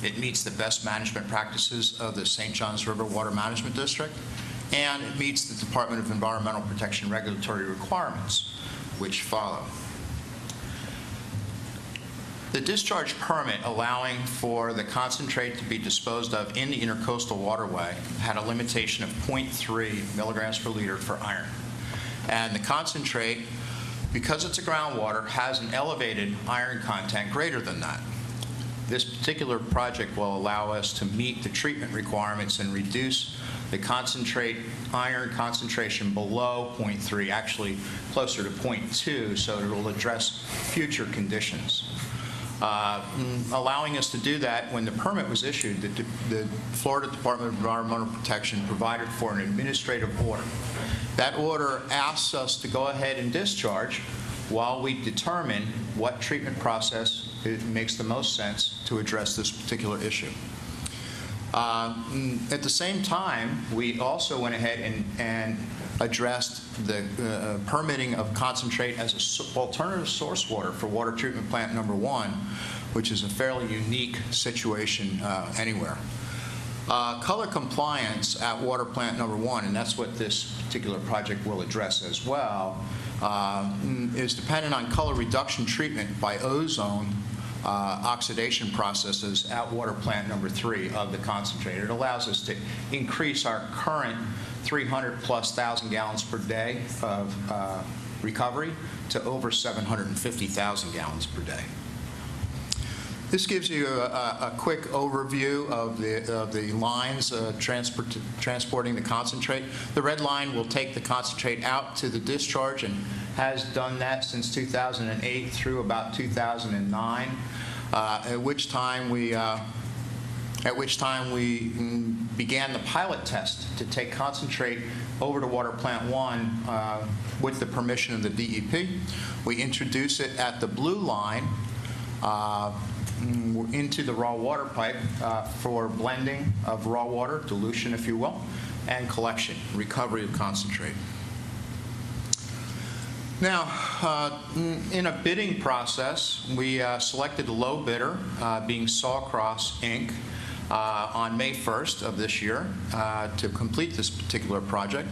It meets the best management practices of the St. Johns River Water Management District, and it meets the Department of Environmental Protection regulatory requirements, which follow. The discharge permit allowing for the concentrate to be disposed of in the intercoastal waterway had a limitation of 0.3 milligrams per liter for iron. And the concentrate, because it's a groundwater, has an elevated iron content greater than that. This particular project will allow us to meet the treatment requirements and reduce the concentrate iron concentration below 0.3, actually closer to 0.2, so it will address future conditions. Allowing us to do that, when the permit was issued, the Florida Department of Environmental Protection provided for an administrative order. That order asks us to go ahead and discharge while we determine what treatment process makes the most sense to address this particular issue. At the same time, we also went ahead and addressed the permitting of concentrate as an alternative source water for water treatment plant number 1, which is a fairly unique situation anywhere. Color compliance at water plant number 1, and that's what this particular project will address as well, is dependent on color reduction treatment by ozone oxidation processes at water plant number 3 of the concentrate. It allows us to increase our current 300+ thousand gallons per day of recovery to over 750,000 gallons per day. This gives you a quick overview of the lines transporting the concentrate. The red line will take the concentrate out to the discharge and has done that since 2008 through about 2009, at which time we began the pilot test to take concentrate over to water plant 1 with the permission of the DEP. We introduce it at the blue line into the raw water pipe for blending of raw water, dilution if you will, and collection, recovery of concentrate. Now, in a bidding process, we selected the low bidder, being Sawcross, Inc., on May 1st of this year to complete this particular project.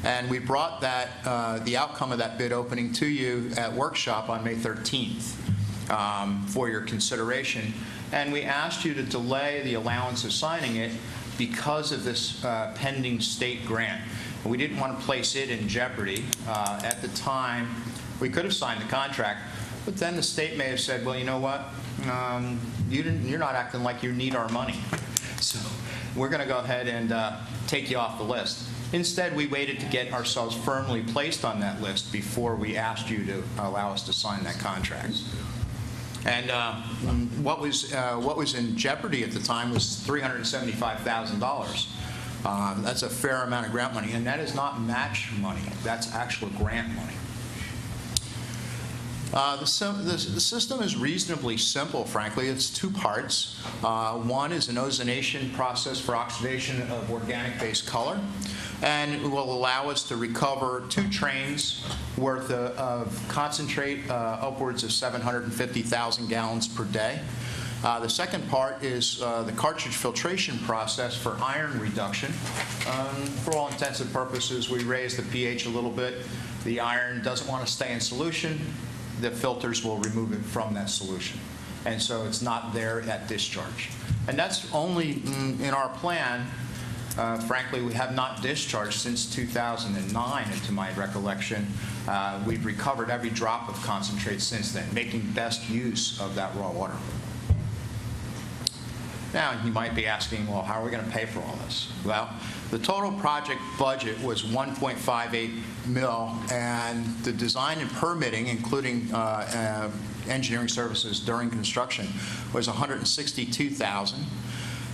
And we brought the outcome of that bid opening to you at workshop on May 13th for your consideration. And we asked you to delay the allowance of signing it because of this pending state grant. We didn't want to place it in jeopardy. At the time, we could have signed the contract, but then the state may have said, well, you know what, you're not acting like you need our money. So we're going to go ahead and take you off the list. Instead, we waited to get ourselves firmly placed on that list before we asked you to allow us to sign that contract. And what was in jeopardy at the time was $375,000. That's a fair amount of grant money, and that is not match money. That's actual grant money. The system is reasonably simple, frankly. It's two parts. One is an ozonation process for oxidation of organic-based color, and it will allow us to recover 2 trains worth of concentrate, upwards of 750,000 gallons per day. The second part is the cartridge filtration process for iron reduction. For all intents and purposes, we raise the pH a little bit. The iron doesn't want to stay in solution. The filters will remove it from that solution. And so it's not there at discharge. And that's only in our plan. Frankly, we have not discharged since 2009, and to my recollection. We've recovered every drop of concentrate since then, making best use of that raw water. Now, you might be asking, well, how are we going to pay for all this? Well, the total project budget was $1.58 million, and the design and permitting, including engineering services during construction, was $162,000.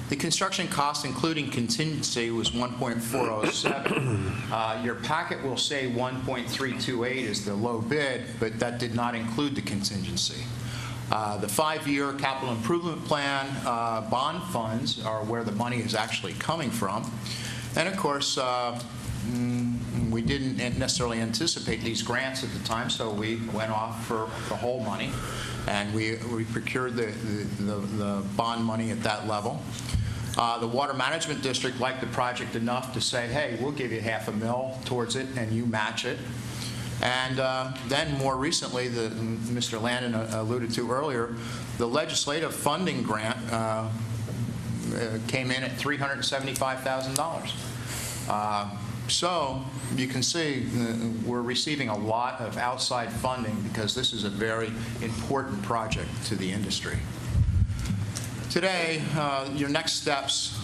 The construction cost, including contingency, was $1.407. Your packet will say $1.328 is the low bid, but that did not include the contingency. The 5-year capital improvement plan bond funds are where the money is actually coming from. And of course, we didn't necessarily anticipate these grants at the time, so we went off for the whole money, and we procured the bond money at that level. The Water Management District liked the project enough to say, hey, we'll give you $500,000 towards it, and you match it. And then more recently, Mr. Landon alluded to earlier, the legislative funding grant came in at $375,000. So you can see we're receiving a lot of outside funding because this is a very important project to the industry. Today, your next steps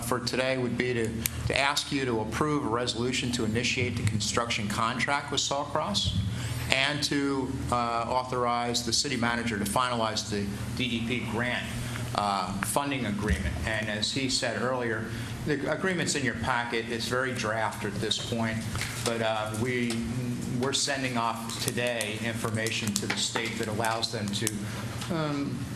for today would be to ask you to approve a resolution to initiate the construction contract with Sawcross and to authorize the city manager to finalize the DEP grant funding agreement. And as he said earlier, the agreement's in your packet. It's very draft at this point, but we're sending off today information to the state that allows them to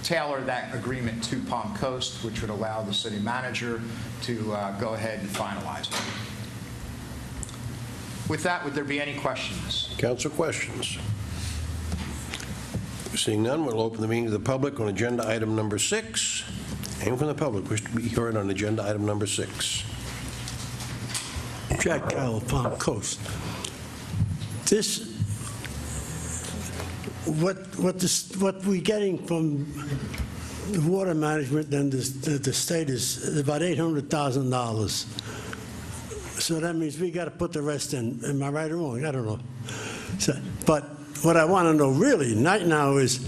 tailor that agreement to Palm Coast, which would allow the city manager to go ahead and finalize it. With that, would there be any questions? Council questions? Seeing none, we'll open the meeting to the public on agenda item number 6. Anyone from the public wish to be heard on agenda item number 6? Jack Carroll, Palm Coast. This, what we're getting from the water management and the state is about $800,000. So that means we got to put the rest in. Am I right or wrong? I don't know. So, but what I want to know really right now is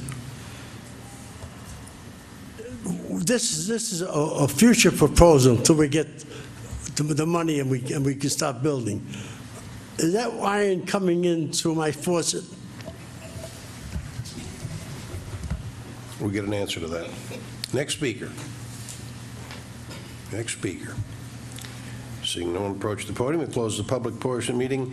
this is a future proposal until we get the money and we can start building. Is that iron coming in through my faucet? We'll get an answer to that. Next speaker. Next speaker. Seeing no one approach the podium, we close the public portion of the meeting.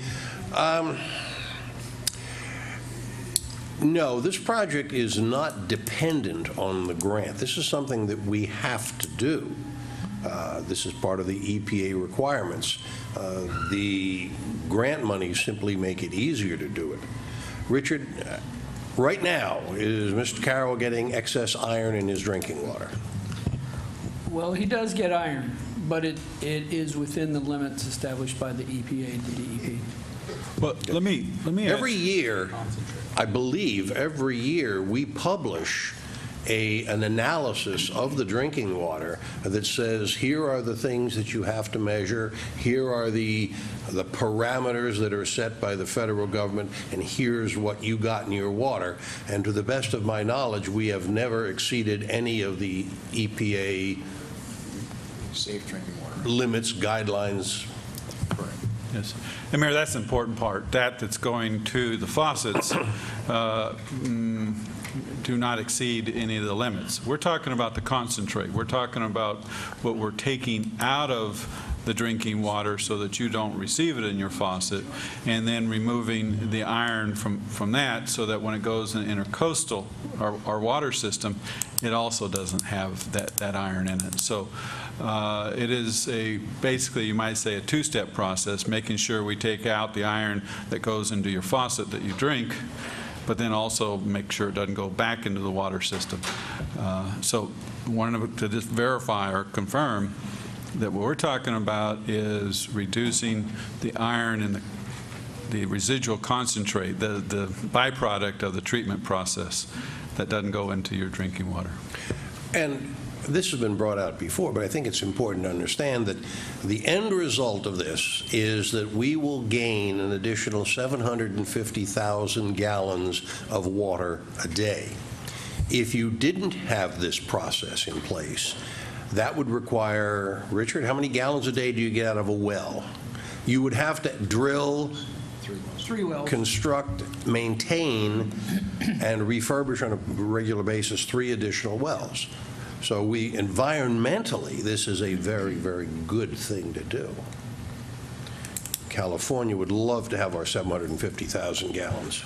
No, this project is not dependent on the grant. This is something that we have to do. This is part of the EPA requirements. The grant money simply make it easier to do it. Richard, right now, is Mr. Carroll getting excess iron in his drinking water? Well, he does get iron, but it is within the limits established by the EPA and the DEP. Well, let me Every year, I believe, every year, we publish an analysis of the drinking water that says, here are the things that you have to measure, here are the parameters that are set by the federal government, and here's what you got in your water. And to the best of my knowledge, we have never exceeded any of the EPA Safe drinking water. limits, guidelines. Yes. And Mayor, that's the important part. That's going to the faucets do not exceed any of the limits. We're talking about the concentrate. We're talking about what we're taking out of the drinking water so that you don't receive it in your faucet, and then removing the iron from that so that when it goes in intercoastal, our water system, it also doesn't have that iron in it. So it is basically, you might say, a two-step process, making sure we take out the iron that goes into your faucet that you drink, but then also make sure it doesn't go back into the water system. So wanted to just verify or confirm that what we're talking about is reducing the iron in the residual concentrate, the byproduct of the treatment process that doesn't go into your drinking water. And this has been brought out before, but I think it's important to understand that the end result of this is that we will gain an additional 750,000 gallons of water a day. If you didn't have this process in place, that would require, Richard, how many gallons a day do you get out of a well? You would have to drill, 3 wells. construct, maintain, and refurbish on a regular basis 3 additional wells. So environmentally, this is a very, very good thing to do. California would love to have our 750,000 gallons.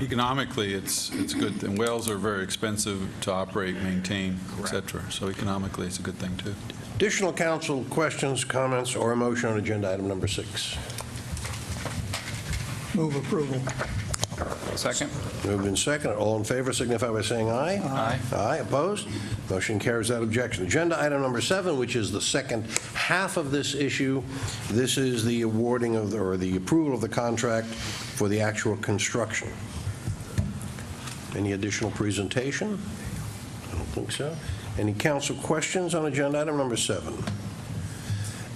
Economically, it's good, and wells are very expensive to operate, maintain, et cetera. So economically, it's a good thing, too. Additional council questions, comments, or a motion on agenda item number 6? Move approval. Second. Moved and seconded. All in favor signify by saying aye. Aye. Aye. Opposed? Motion carries that objection. Agenda item number 7, which is the second half of this issue. This is the awarding of or the approval of the contract for the actual construction. Any additional presentation? I don't think so. Any council questions on agenda item number 7?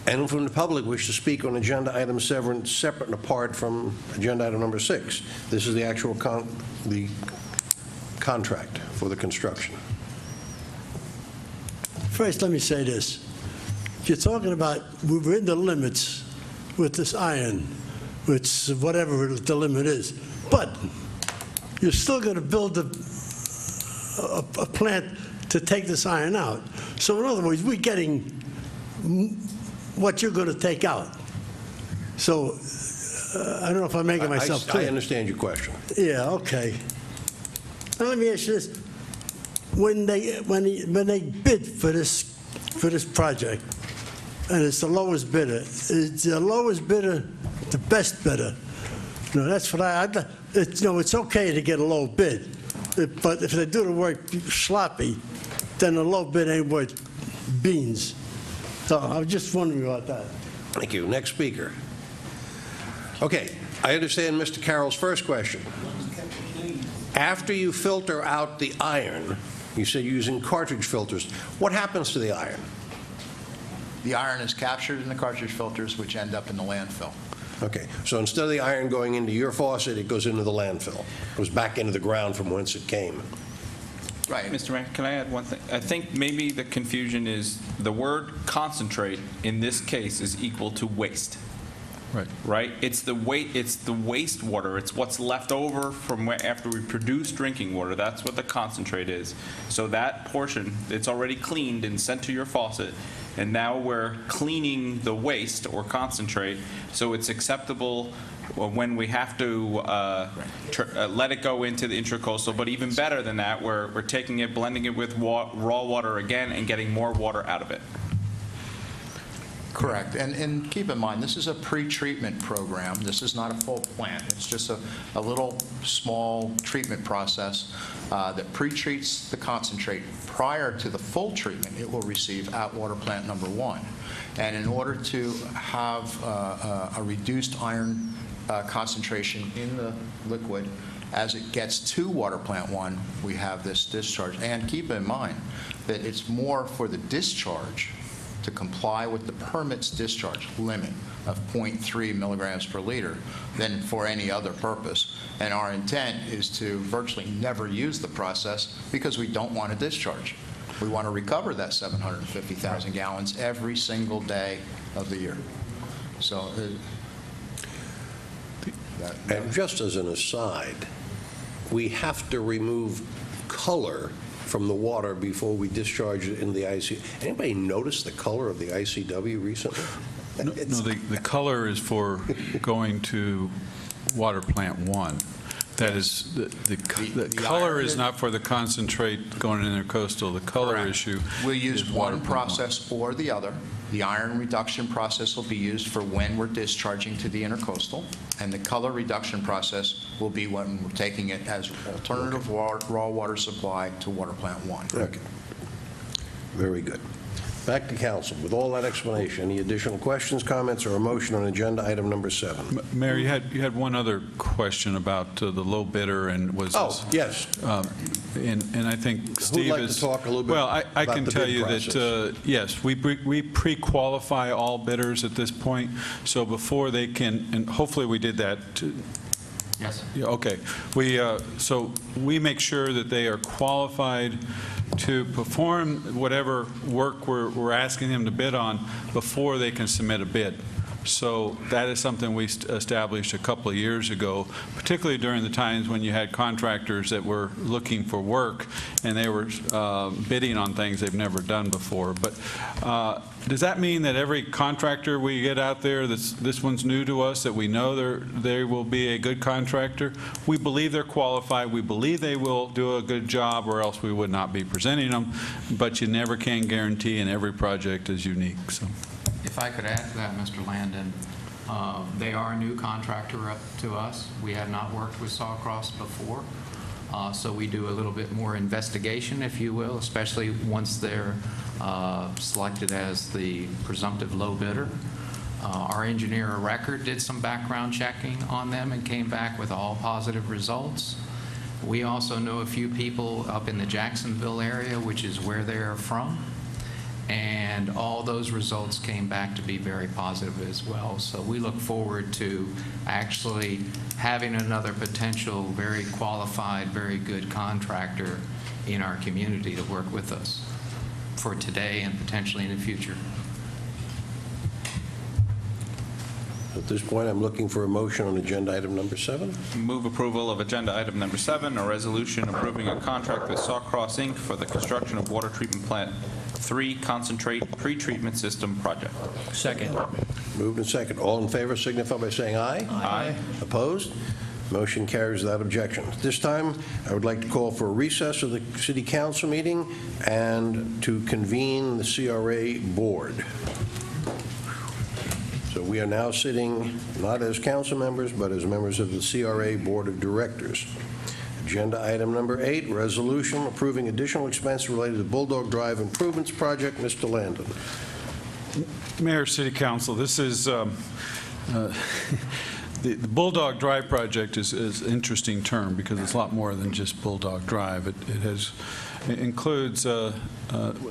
Anyone from the public wish to speak on agenda item 7 separate and apart from agenda item number 6? This is the actual the contract for the construction. First, let me say this. If you're talking about, we're in the limits with this iron, which whatever the limit is, but you're still going to build a plant to take this iron out. So in other words, we're getting what you're going to take out. So I don't know if I'm making myself clear. I understand your question. Yeah, okay. Now let me ask you this. When they bid for this project, and it's the lowest bidder, is the lowest bidder the best bidder? No, that's what it's okay to get a low bid, but if they do the work sloppy, then the low bid ain't worth beans. So I was just wondering about that. Thank you. Next speaker. Okay, I understand Mr. Carroll's first question. After you filter out the iron, you said using cartridge filters, what happens to the iron? The iron is captured in the cartridge filters, which end up in the landfill. Okay, so instead of the iron going into your faucet, it goes into the landfill. It goes back into the ground from whence it came. Right. Mr. Mayor, can I add one thing? I think maybe the confusion is the word concentrate in this case is equal to waste. Right. Right? It's the wastewater. It's what's left over from after we produce drinking water. That's what the concentrate is. So that portion, it's already cleaned and sent to your faucet, and now we're cleaning the waste or concentrate, so it's acceptable when we have to let it go into the intracoastal. But even better than that, we're taking it, blending it with raw water again, and getting more water out of it. Correct. And keep in mind, this is a pre-treatment program. This is not a full plant. It's just a little small treatment process that pre-treats the concentrate prior to the full treatment it will receive at water plant number 1. And in order to have a reduced iron concentration in the liquid, as it gets to water plant 1, we have this discharge. And keep in mind that it's more for the discharge to comply with the permit's discharge limit of 0.3 milligrams per liter than for any other purpose. And our intent is to virtually never use the process because we don't want to discharge. We want to recover that 750,000 gallons every single day of the year. So, And just as an aside, we have to remove color from the water before we discharge it in the IC. Anybody notice the color of the ICW recently? No, the color is for going to water plant 1. That is, the color is not for the concentrate going in intercoastal. The color issue we'll use is water one plant process or the other. The iron reduction process will be used for when we're discharging to the intercoastal, and the color reduction process will be when we're taking it as alternative raw water supply to water plant 1. Okay. Very good. Back to council. With all that explanation, any additional questions, comments, or a motion on agenda item number 7? Mayor, you had one other question about the low bidder and was Oh, yes. And I think Steve Who'd like to talk a little bit well, I about can the tell bid you process? that yes, we pre-qualify all bidders at this point, so before they can, and hopefully we did that. Yes. Yeah, okay. So we make sure that they are qualified to perform whatever work we're asking them to bid on before they can submit a bid. So that is something we established a couple of years ago, particularly during the times when you had contractors that were looking for work and they were bidding on things they've never done before. But does that mean that every contractor we get out there, this one's new to us, that we know they will be a good contractor? We believe they're qualified. We believe they will do a good job, or else we would not be presenting them. But you never can guarantee, and every project is unique. So. If I could add to that, Mr. Landon, they are a new contractor up to us. We have not worked with Sawcross before, so we do a little bit more investigation, if you will, especially once they're selected as the presumptive low bidder. Our engineer of record did some background checking on them and came back with all positive results. We also know a few people up in the Jacksonville area, which is where they're from. And all those results came back to be very positive as well. So we look forward to actually having another potential very qualified, very good contractor in our community to work with us for today and potentially in the future. At this point, I'm looking for a motion on agenda item number 7. Move approval of agenda item number 7, a resolution approving a contract with Sawcross, Inc. for the construction of water treatment plant 3 concentrate pretreatment system project. Second. Moved and second. All in favor signify by saying aye. Aye. Opposed? Motion carries without objection. At this time, I would like to call for a recess of the City Council meeting and to convene the CRA Board. So we are now sitting not as council members, but as members of the CRA Board of Directors. Agenda item number 8, resolution approving additional expense related to Bulldog Drive Improvements Project. Mr. Landon. Mayor, City Council, this is the Bulldog Drive project is an interesting term because it's a lot more than just Bulldog Drive. It includes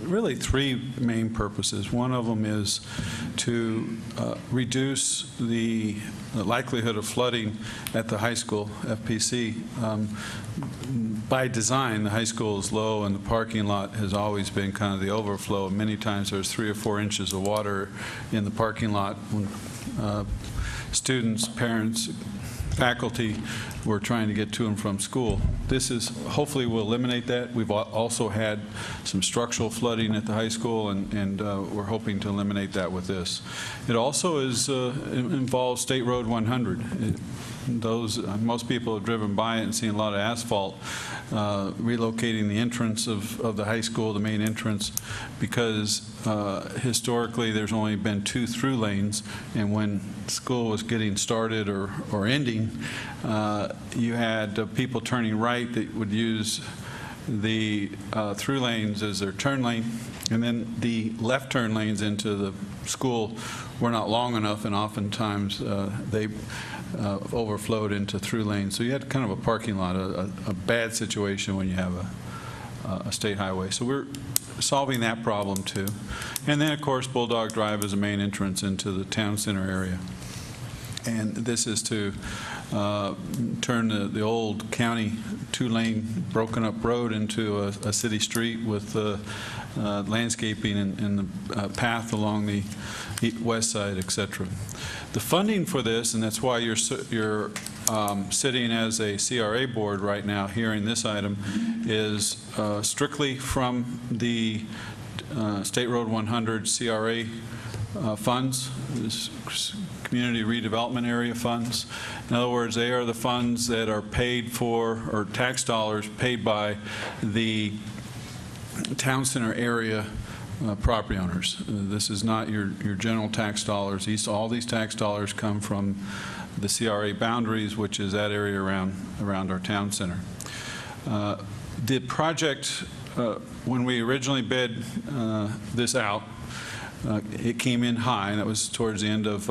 really 3 main purposes. One of them is to reduce the likelihood of flooding at the high school, FPC. By design, the high school is low and the parking lot has always been kind of the overflow. Many times there's 3 or 4 inches of water in the parking lot when students, parents, faculty were trying to get to and from school. This is, hopefully will eliminate that. We've also had some structural flooding at the high school, and we're hoping to eliminate that with this. It also involves State Road 100. most people have driven by it and seen a lot of asphalt, relocating the entrance of the high school, the main entrance, because historically there's only been 2 through lanes, and when school was getting started or ending, you had people turning right that would use the through lanes as their turn lane, and then the left turn lanes into the school were not long enough, and oftentimes they overflowed into through lanes. So you had kind of a parking lot, a bad situation when you have a state highway. So we're solving that problem too. And then, of course, Bulldog Drive is a main entrance into the town center area. And this is to turn the old county 2-lane broken up road into a city street with landscaping and the path along the west side, etc. The funding for this, and that's why you're sitting as a CRA board right now hearing this item, is strictly from the State Road 100 CRA funds, this Community Redevelopment Area funds. In other words, they are the funds that are paid for, or tax dollars paid by the town center area property owners. This is not your general tax dollars. All these tax dollars come from the CRA boundaries, which is that area around our town center. The project, when we originally bid this out, it came in high, and that was towards the end of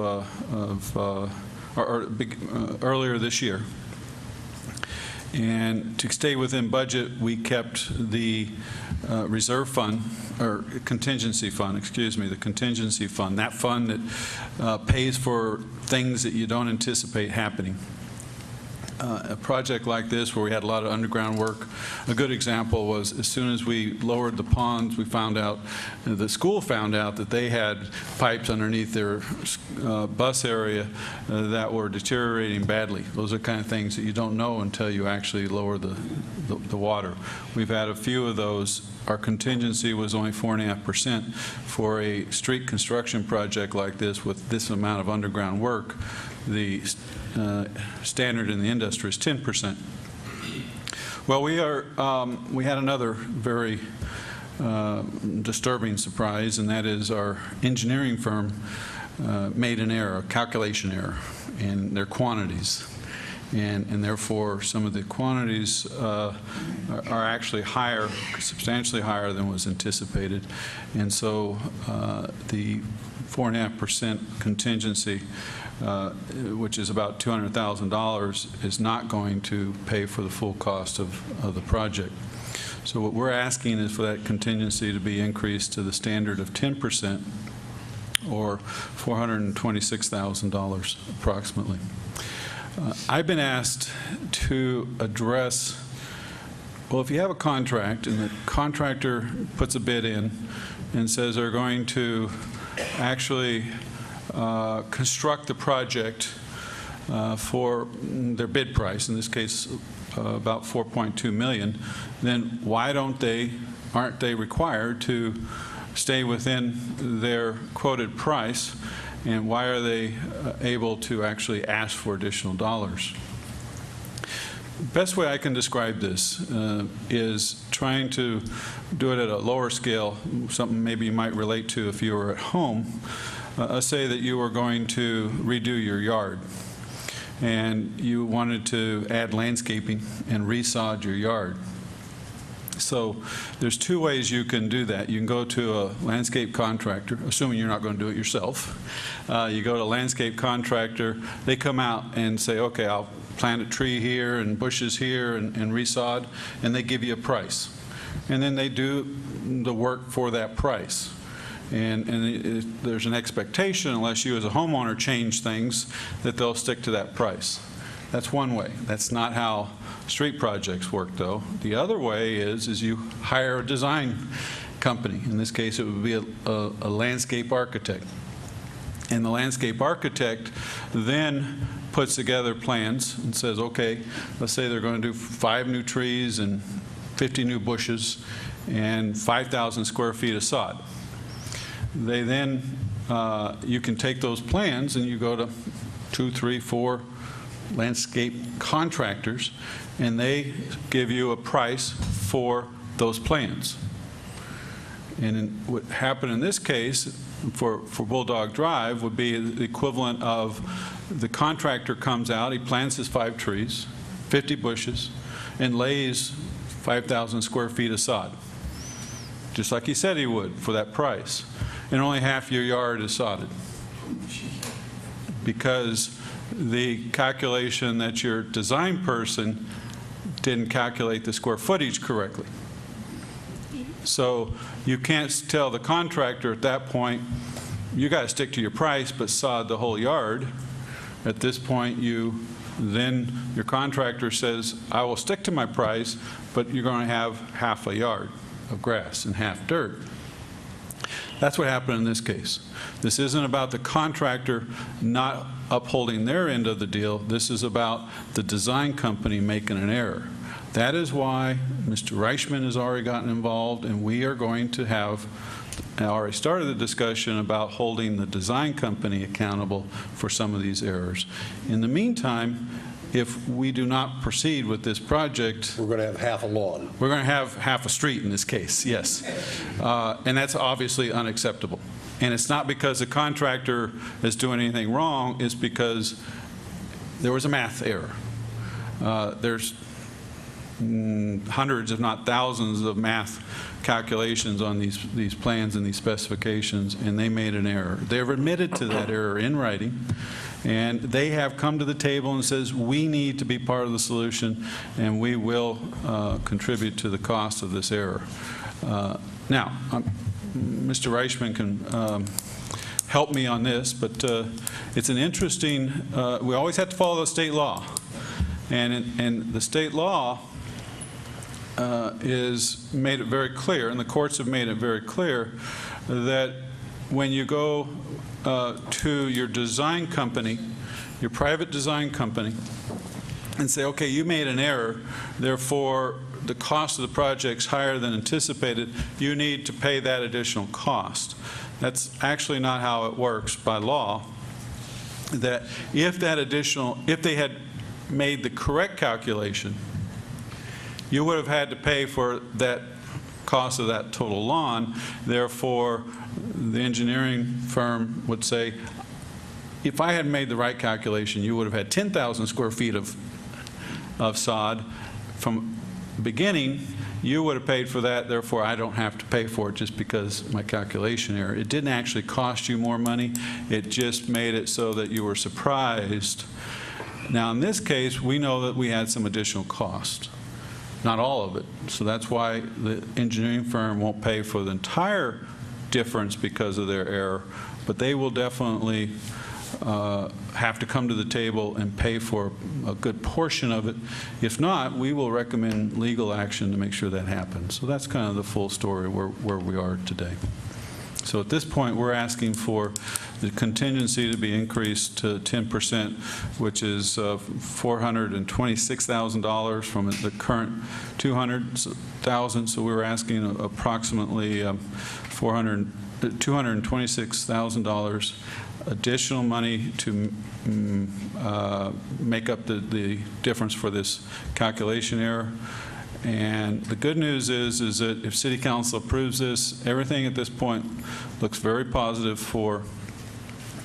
earlier this year. And to stay within budget, we kept the reserve fund, or contingency fund, excuse me, the contingency fund, that fund that pays for things that you don't anticipate happening. A project like this where we had a lot of underground work, a good example was as soon as we lowered the ponds, we found out, the school found out that they had pipes underneath their bus area that were deteriorating badly. Those are the kind of things that you don't know until you actually lower the water. We've had a few of those. Our contingency was only 4.5% for a street construction project like this with this amount of underground work. The standard in the industry is 10%. Well, we had another very disturbing surprise, and that is our engineering firm made an error, a calculation error in their quantities. And therefore, some of the quantities are actually higher, substantially higher than was anticipated. And so the 4.5% contingency, which is about $200,000, is not going to pay for the full cost of the project. So what we're asking is for that contingency to be increased to the standard of 10%, or $426,000 approximately. I've been asked to address, well, if you have a contract and the contractor puts a bid in and says they're going to actually construct the project for their bid price, in this case about $4.2 million, then why aren't they required to stay within their quoted price, and why are they able to actually ask for additional dollars? Best way I can describe this is trying to do it at a lower scale, something maybe you might relate to if you were at home. Say that you were going to redo your yard and you wanted to add landscaping and resod your yard. So there's 2 ways you can do that. You can go to a landscape contractor, assuming you're not going to do it yourself. You go to a landscape contractor, they come out and say, okay, I'll plant a tree here and bushes here and resod, and they give you a price. And then they do the work for that price. And there's an expectation, unless you as a homeowner change things, that they'll stick to that price. That's one way. That's not how street projects work, though. The other way is you hire a design company. In this case, it would be a landscape architect. And the landscape architect then puts together plans and says, okay, let's say they're going to do 5 new trees and 50 new bushes and 5,000 square feet of sod. They then, you can take those plans and you go to 2, 3, 4 landscape contractors, and they give you a price for those plans. And what happened in this case for Bulldog Drive would be the equivalent of the contractor comes out, he plants his 5 trees, 50 bushes, and lays 5,000 square feet of sod, just like he said he would for that price. And only half your yard is sodded because the calculation that your design person didn't calculate the square footage correctly. So you can't tell the contractor at that point, you got to stick to your price, but sod the whole yard. At this point, then your contractor says, I will stick to my price, but you're going to have half a yard of grass and half dirt. That's what happened in this case. This isn't about the contractor not upholding their end of the deal. This is about the design company making an error. That is why Mr. Reichman has already gotten involved, and we are going to have, I already started the discussion about holding the design company accountable for some of these errors. In the meantime, if we do not proceed with this project, we're going to have half a lawn. We're going to have half a street in this case, yes. And that's obviously unacceptable. And it's not because the contractor is doing anything wrong, it's because there was a math error. There's hundreds, if not thousands, of math calculations on these plans and these specifications, and they made an error. They've admitted to that error in writing, and they have come to the table and says, we need to be part of the solution, and we will contribute to the cost of this error. Now, Mr. Reichman can help me on this, but it's an interesting, we always have to follow the state law. And the state law is made it very clear, and the courts have made it very clear, that when you go to your design company, your private design company, and say, okay, you made an error, therefore the cost of the project's higher than anticipated, you need to pay that additional cost. That's actually not how it works by law. That if they had made the correct calculation, you would have had to pay for that cost of that total lawn. Therefore, the engineering firm would say, if I had made the right calculation, you would have had 10,000 square feet of sod from the beginning. You would have paid for that, therefore I don't have to pay for it just because my calculation error. It didn't actually cost you more money. It just made it so that you were surprised. Now, in this case, we know that we had some additional cost, not all of it. So that's why the engineering firm won't pay for the entire difference because of their error, but they will definitely have to come to the table and pay for a good portion of it. If not, we will recommend legal action to make sure that happens. So that's kind of the full story where we are today. So at this point, we're asking for the contingency to be increased to 10%, which is $426,000 from the current $200,000. So we're asking approximately $226,000 additional money to make up the difference for this calculation error. And the good news is that if City Council approves this, everything at this point looks very positive for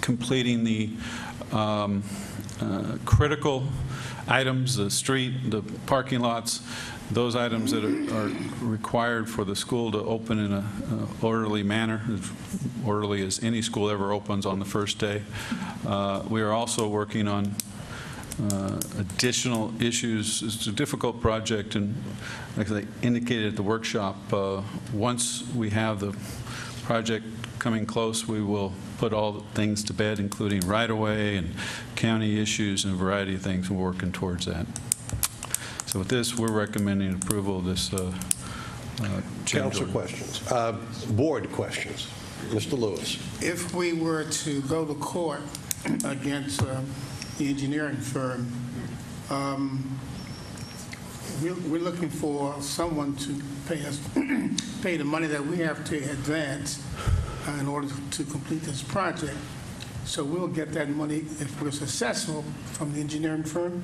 completing the critical items, the street, the parking lots, those items that are required for the school to open in an orderly manner, as orderly as any school ever opens on the first day. We are also working on additional issues. It's a difficult project, and like I indicated at the workshop, once we have the project coming close, we will put all the things to bed, including right-of-way and county issues and a variety of things. We're working towards that. So with this, we're recommending approval of this Council questions. Board questions. Mr. Lewis. If we were to go to court against the engineering firm, we're looking for someone to pay us, pay the money that we have to advance in order to complete this project. So we'll get that money, if we're successful, from the engineering firm?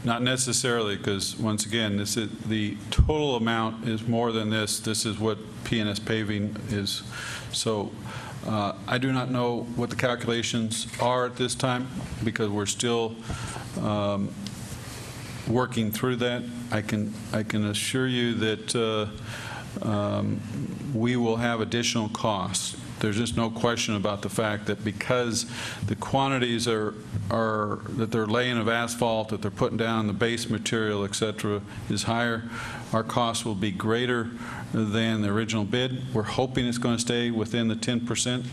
Not necessarily, because once again, this is, the total amount is more than this. This is what PNS paving is. So I do not know what the calculations are at this time, because we're still working through that. I can assure you that we will have additional costs. There's just no question about the fact that because the quantities are that they're laying of asphalt, that they're putting down, the base material, et cetera, is higher, our costs will be greater than the original bid. We're hoping it's going to stay within the 10%,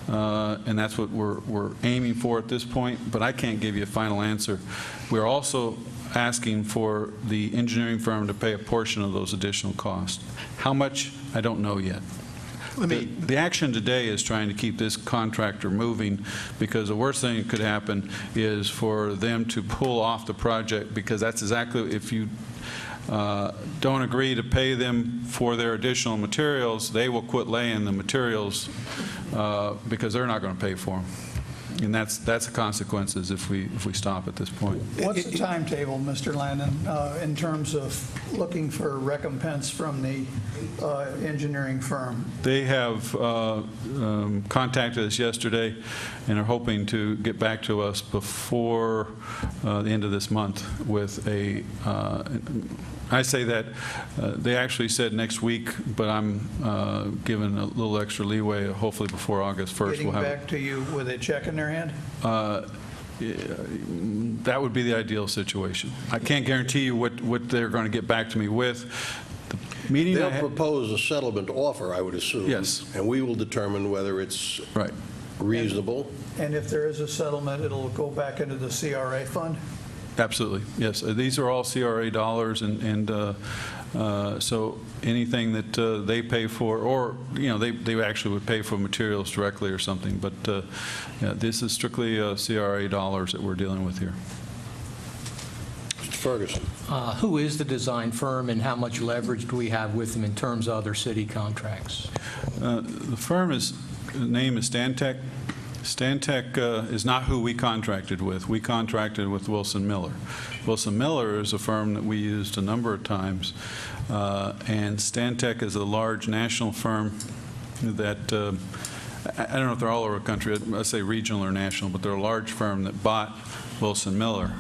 and that's what we're aiming for at this point, but I can't give you a final answer. We're also asking for the engineering firm to pay a portion of those additional costs. How much, I don't know yet. The action today is trying to keep this contractor moving, because the worst thing that could happen is for them to pull off the project, because that's exactly, if you don't agree to pay them for their additional materials, they will quit laying the materials because they're not going to pay for them. And that's the consequences if we stop at this point. What's the timetable, Mr. Landon, in terms of looking for recompense from the engineering firm? They have contacted us yesterday and are hoping to get back to us before the end of this month with a I say that they actually said next week, but I'm given a little extra leeway. Hopefully before August 1st Getting we'll have back to you with a check in their hand? that would be the ideal situation. I can't guarantee you what they're going to get back to me with. The meeting They'll propose a settlement offer, I would assume. Yes. And we will determine whether it's reasonable. And if there is a settlement, it'll go back into the CRA fund? Absolutely, yes. These are all CRA dollars, and so anything that they pay for, or they actually would pay for materials directly or something, but yeah, this is strictly CRA dollars that we're dealing with here. Mr. Ferguson. Who is the design firm, and how much leverage do we have with them in terms of other city contracts? The firm's name is Stantec. Stantec is not who we contracted with. We contracted with Wilson Miller. Wilson Miller is a firm that we used a number of times, and Stantec is a large national firm that, I don't know if they're all over the country, I say regional or national, but they're a large firm that bought Wilson Miller.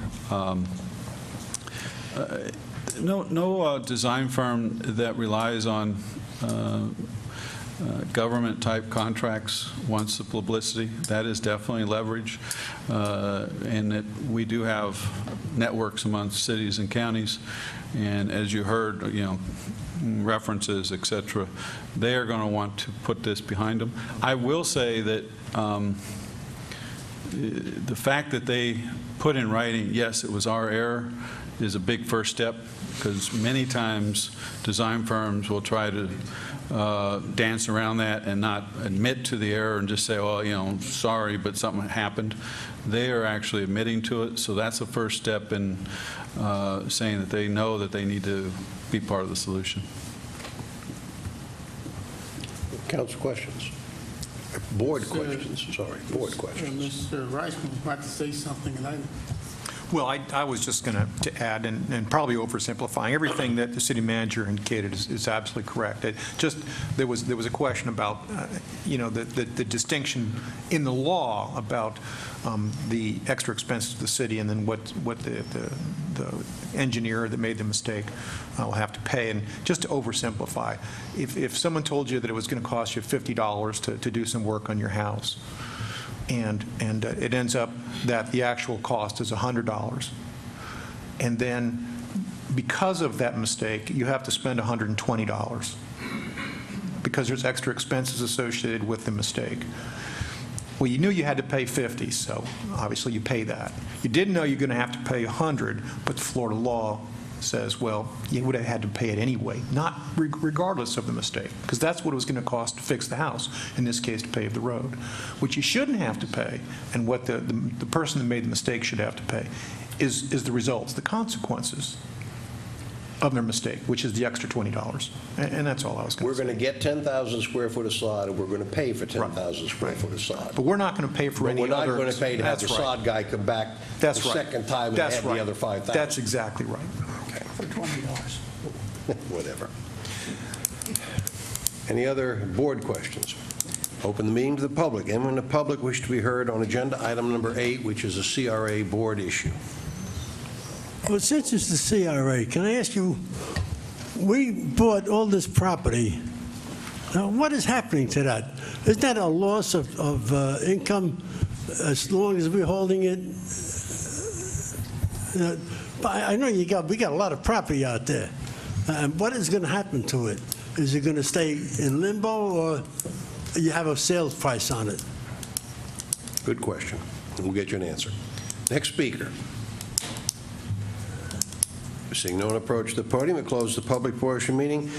No design firm that relies on government-type contracts wants the publicity. That is definitely leverage, and that we do have networks among cities and counties, and as you heard, references, et cetera, they are going to want to put this behind them. I will say that the fact that they put in writing, yes, it was our error, is a big first step, because many times design firms will try to dance around that and not admit to the error and just say, well, sorry, but something happened. They are actually admitting to it, so that's the first step in saying that they know that they need to be part of the solution. Council questions? Board questions, sorry, board questions. Mr. Reisman was about to say something, and I... Well, I was just going to add, and probably oversimplifying, everything that the city manager indicated is absolutely correct. There was a question about, the distinction in the law about the extra expenses of the city, and then what the engineer that made the mistake will have to pay. And just to oversimplify, if someone told you that it was going to cost you $50 to do some work on your house, and it ends up that the actual cost is $100. And then because of that mistake, you have to spend $120 because there's extra expenses associated with the mistake. Well, you knew you had to pay $50, so obviously you pay that. You didn't know you're going to have to pay $100, but the Florida law says, well, you would have had to pay it anyway, not regardless of the mistake, because that's what it was going to cost to fix the house, in this case to pave the road. What you shouldn't have to pay, and what the person that made the mistake should have to pay, is the results, the consequences. of their mistake, which is the extra $20. And that's all I was going We're to say. going to get 10,000 square foot of sod, and we're going to pay for 10,000 square foot of sod. But we're not going to pay for But any we're not other. going to pay to have the That's right. sod guy come back the That's right. second time and That's add right. the other 5,000. That's exactly right. For $20. Whatever. Any other board questions? Open the meeting to the public. Anyone in the public wish to be heard on agenda item number 8, which is a CRA board issue? Well, since it's the CRA, can I ask you, we bought all this property. Now, what is happening to that? Isn't that a loss of income as long as we're holding it? But I know we got a lot of property out there. What is going to happen to it? Is it going to stay in limbo, or you have a sales price on it? Good question. We'll get you an answer. Next speaker. Seeing no one approach the podium, we close the public portion meeting.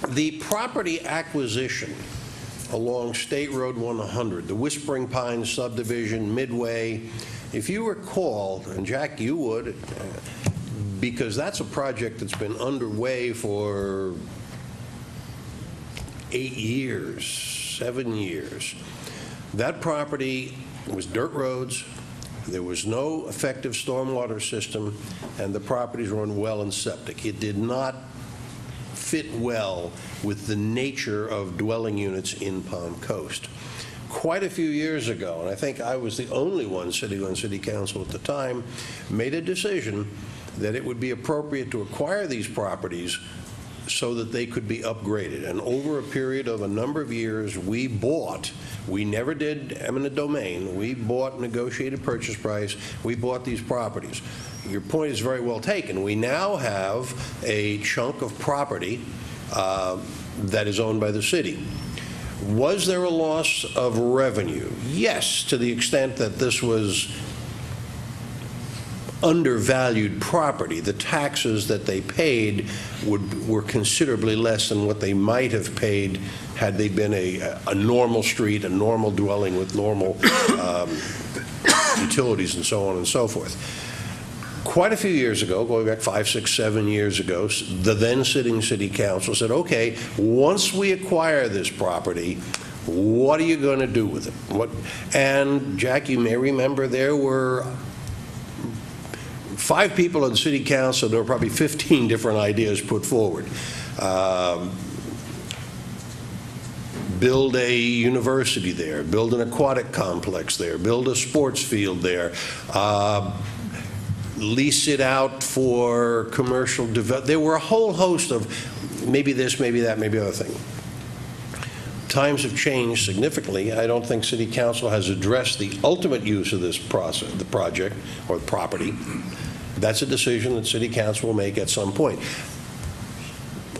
The property acquisition along State Road 100, the Whispering Pines subdivision, Midway, if you recall, and Jack, you would, because that's a project that's been underway for 8 years, 7 years. That property was dirt roads, there was no effective stormwater system, and the properties were on well and septic. It did not fit well with the nature of dwelling units in Palm Coast. Quite a few years ago, and I think I was the only one sitting on City Council at the time, made a decision that it would be appropriate to acquire these properties so that they could be upgraded. And over a period of a number of years, we never did eminent domain, we bought negotiated purchase price, we bought these properties. Your point is very well taken. We now have a chunk of property that is owned by the city. Was there a loss of revenue? Yes, to the extent that this was undervalued property. The taxes that they paid were considerably less than what they might have paid had they been a normal street, a normal dwelling with normal utilities and so on and so forth. Quite a few years ago, going back 5, 6, 7 years ago, the then sitting city council said, okay, once we acquire this property, what are you going to do with it? And Jack, you may remember there were 5 people on city council, there were probably 15 different ideas put forward. Build a university there, build an aquatic complex there, build a sports field there, lease it out for commercial development. There were a whole host of maybe this, maybe that, maybe other thing. Times have changed significantly. I don't think City Council has addressed the ultimate use of this process, the project or the property. That's a decision that City Council will make at some point.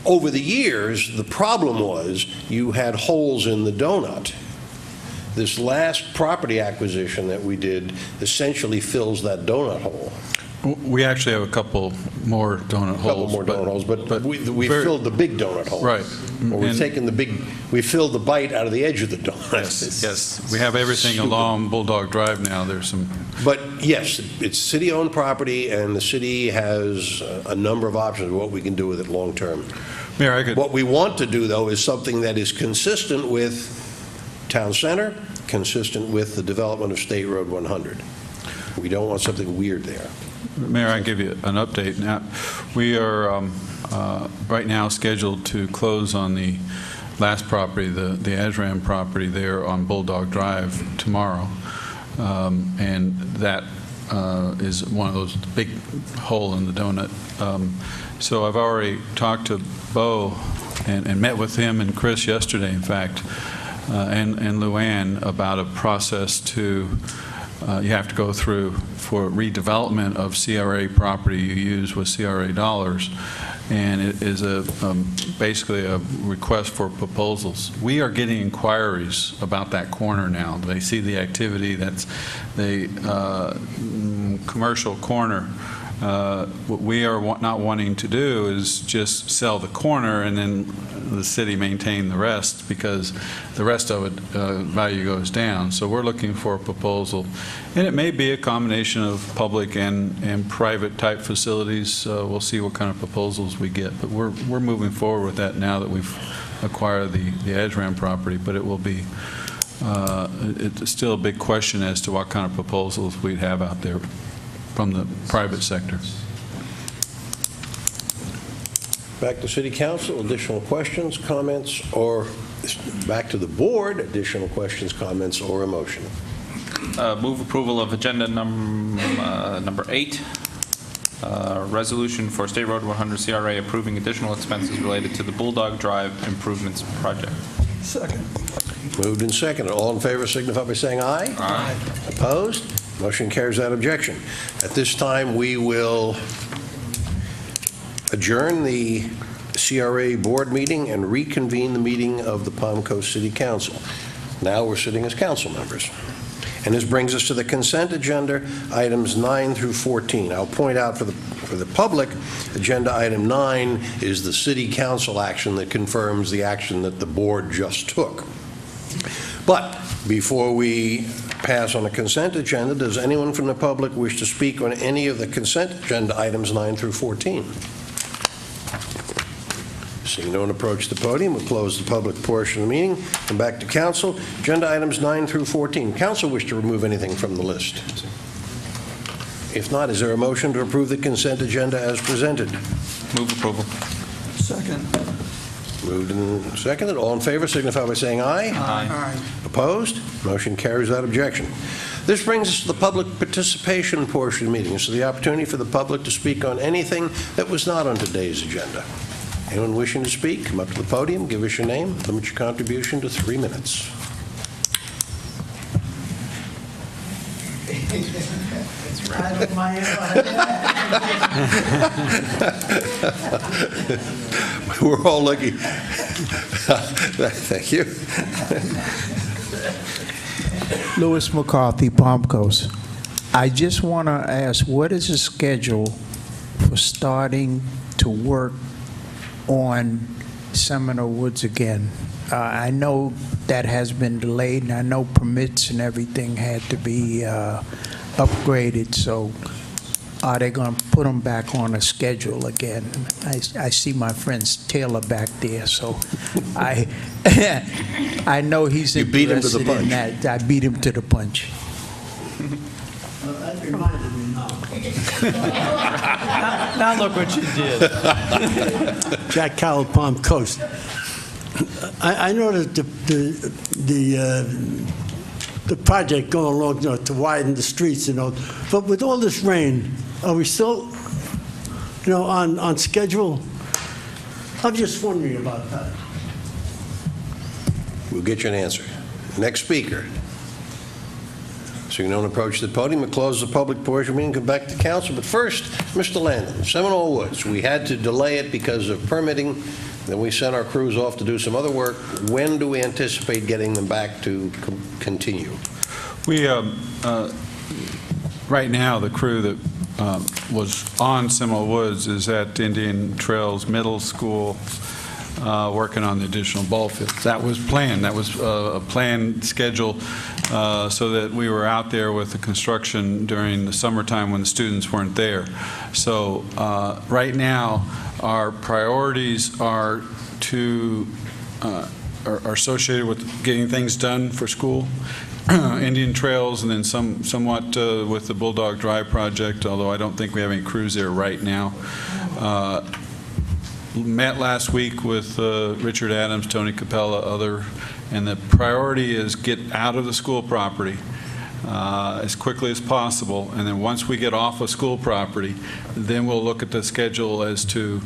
Over the years, the problem was you had holes in the donut. This last property acquisition that we did essentially fills that donut hole. We actually have a couple more donut holes. A couple more donut holes, but we filled the big donut hole. Right. Or we've taken we filled the bite out of the edge of the donut. Yes. We have everything along Bulldog Drive now. There's some. But yes, it's city-owned property, and the city has a number of options of what we can do with it long-term. Mayor, I could. What we want to do, though, is something that is consistent with Town Center, consistent with the development of State Road 100. We don't want something weird there. Mayor, I can give you an update. Now, we are right now scheduled to close on the last property, the Asram property there on Bulldog Drive tomorrow. And that is one of those big hole in the donut. So I've already talked to Bo and met with him and Chris yesterday, in fact, and Luann about a process to you have to go through for redevelopment of CRA property you use with CRA dollars, and it is basically a request for proposals. We are getting inquiries about that corner now. They see the activity, that's the commercial corner What we are not wanting to do is just sell the corner and then the city maintain the rest, because the rest of it, value goes down. So we're looking for a proposal, and it may be a combination of public and private type facilities. We'll see what kind of proposals we get, but we're moving forward with that now that we've acquired the Edgeram property. But it will be it's still a big question as to what kind of proposals we'd have out there from the private sector. Back to City Council, additional questions, comments, or back to the board, additional questions, comments, or a motion. Move approval of agenda number 8, resolution for State Road 100 CRA approving additional expenses related to the Bulldog Drive improvements project. Second. Moved and seconded. All in favor signify by saying aye. Aye. Opposed? Motion carries that objection. At this time, we will adjourn the CRA board meeting and reconvene the meeting of the Palm Coast City Council. Now we're sitting as council members. And this brings us to the consent agenda, items 9 through 14. I'll point out for the public, agenda item 9 is the city council action that confirms the action that the board just took. But before we pass on the consent agenda, does anyone from the public wish to speak on any of the consent agenda items 9 through 14? Seeing no one approach the podium, we'll close the public portion of the meeting. Come back to council. Agenda items 9 through 14. Council wish to remove anything from the list? If not, is there a motion to approve the consent agenda as presented? Move approval. Second. Moved and seconded. All in favor signify by saying aye. Aye. Opposed? Motion carries that objection. This brings us to the public participation portion of the meeting. This is the opportunity for the public to speak on anything that was not on today's agenda. Anyone wishing to speak, come up to the podium, give us your name, limit your contribution to 3 minutes. I don't mind. We're all looking. Thank you. Louis McCarthy, Palm Coast. I just want to ask, what is the schedule for starting to work on Seminole Woods again? I know that has been delayed, and I know permits and everything had to be upgraded, so are they going to put them back on a schedule again? I see my friend Taylor back there, so I I know he's You beat him to the interested in punch. that. I beat him to the punch. That reminded me now. Now look what you did. Jack Carroll, Palm Coast. I know that the project going along, to widen the streets, but with all this rain, are we still, on schedule? I'm just wondering about that. We'll get you an answer. Next speaker. So you don't approach the podium, we'll close the public portion of the meeting, come back to council. But first, Mr. Landon, Seminole Woods. We had to delay it because of permitting. Then we sent our crews off to do some other work. When do we anticipate getting them back to continue? We, right now, the crew that was on Seminole Woods is at Indian Trails Middle School, working on the additional ball fields. That was planned. That was a planned schedule so that we were out there with the construction during the summertime when the students weren't there. So right now, our priorities are are associated with getting things done for school, Indian Trails, and then somewhat with the Bulldog Drive project, although I don't think we have any crews there right now. Met last week with Richard Adams, Tony Capella, and the priority is get out of the school property as quickly as possible, and then once we get off of school property, then we'll look at the schedule as to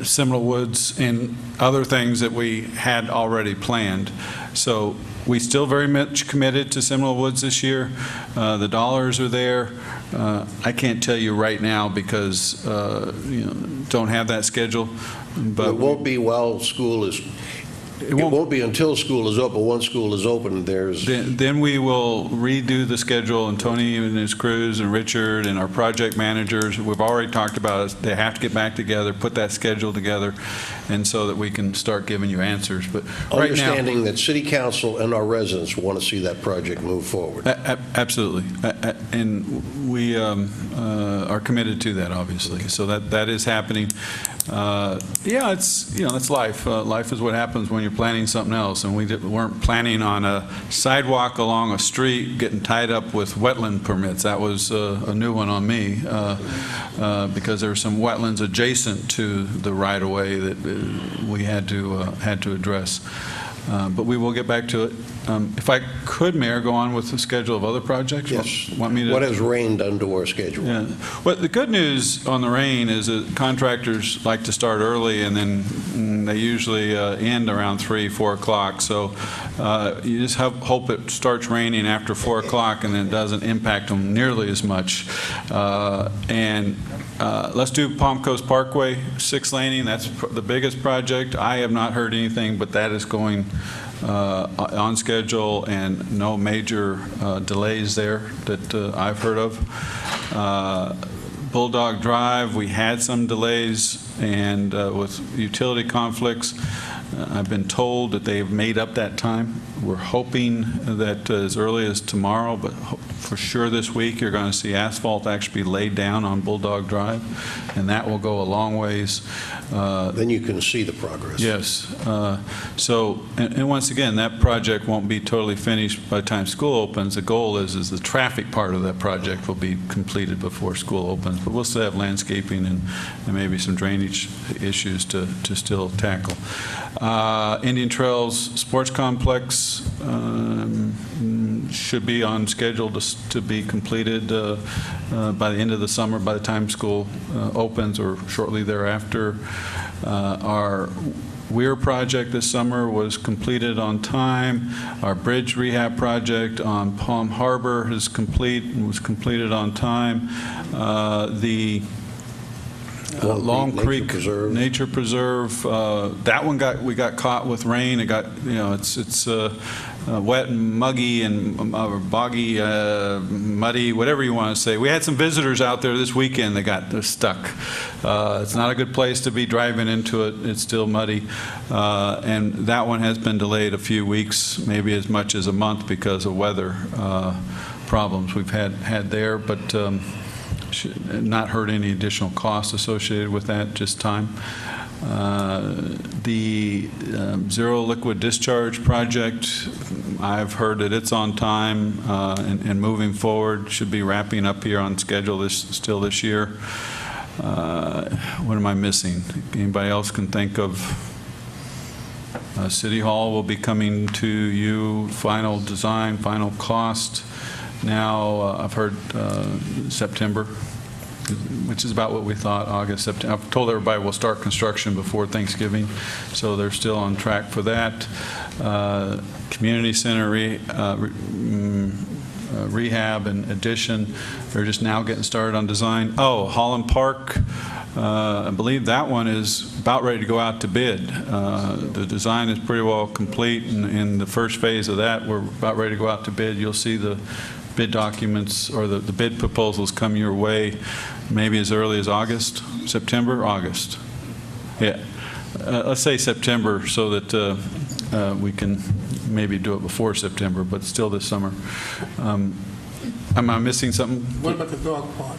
Seminole Woods and other things that we had already planned. So we still very much committed to Seminole Woods this year. The dollars are there. I can't tell you right now because don't have that schedule. But it won't be while school is It won't be until school is open. Once school is open, there's... Then we will redo the schedule, and Tony and his crews and Richard and our project managers, we've already talked about it, they have to get back together, put that schedule together, and so that we can start giving you answers. But right now, Understanding that city council and our residents want to see that project move forward. Absolutely. And we are committed to that, obviously. So that is happening. Yeah, it's life. Life is what happens when you're planning something else, and we weren't planning on a sidewalk along a street getting tied up with wetland permits. That was a new one on me, because there were some wetlands adjacent to the right-of-way that we had to address. But we will get back to it. If I could, Mayor, go on with the schedule of other projects? Yes. Want me to? What has rain done to our schedule? Yeah. Well, the good news on the rain is that contractors like to start early, and then they usually end around 3, 4 o'clock. So you just hope it starts raining after 4 o'clock, and then it doesn't impact them nearly as much. Let's do Palm Coast Parkway, 6 laning. That's the biggest project. I have not heard anything, but that is going on schedule, and no major delays there that I've heard of. Bulldog Drive, we had some delays, and with utility conflicts, I've been told that they've made up that time. We're hoping that as early as tomorrow, but for sure this week, you're going to see asphalt actually be laid down on Bulldog Drive, and that will go a long ways. Then you can see the progress. Yes. And once again, that project won't be totally finished by the time school opens. The goal is the traffic part of that project will be completed before school opens, but we'll still have landscaping and maybe some drainage issues to still tackle. Indian Trails Sports Complex should be on schedule to be completed by the end of the summer, by the time school opens or shortly thereafter. Our Weir project this summer was completed on time. Our bridge rehab project on Palm Harbor is complete and was completed on time. The Long Creek Nature Preserve, that one we got caught with rain. It got, it's wet and muggy and boggy, muddy, whatever you want to say. We had some visitors out there this weekend that got stuck. It's not a good place to be driving into it. It's still muddy. And that one has been delayed a few weeks, maybe as much as a month because of weather problems we've had there. But should not heard any additional costs associated with that, just time. The Zero Liquid Discharge project, I've heard that it's on time and moving forward, should be wrapping up here on schedule still this year. What am I missing? Anybody else can think of? City Hall will be coming to you, final design, final cost. Now, I've heard September, which is about what we thought, August, September. I've told everybody we'll start construction before Thanksgiving, so they're still on track for that. Community Center rehab and addition, they're just now getting started on design. Oh, Holland Park, I believe that one is about ready to go out to bid. The design is pretty well complete, and in the first phase of that, we're about ready to go out to bid. You'll see the bid documents or the bid proposals come your way maybe as early as August, September, August. Yeah, let's say September so that we can maybe do it before September, but still this summer. Am I missing something? What about the dog park?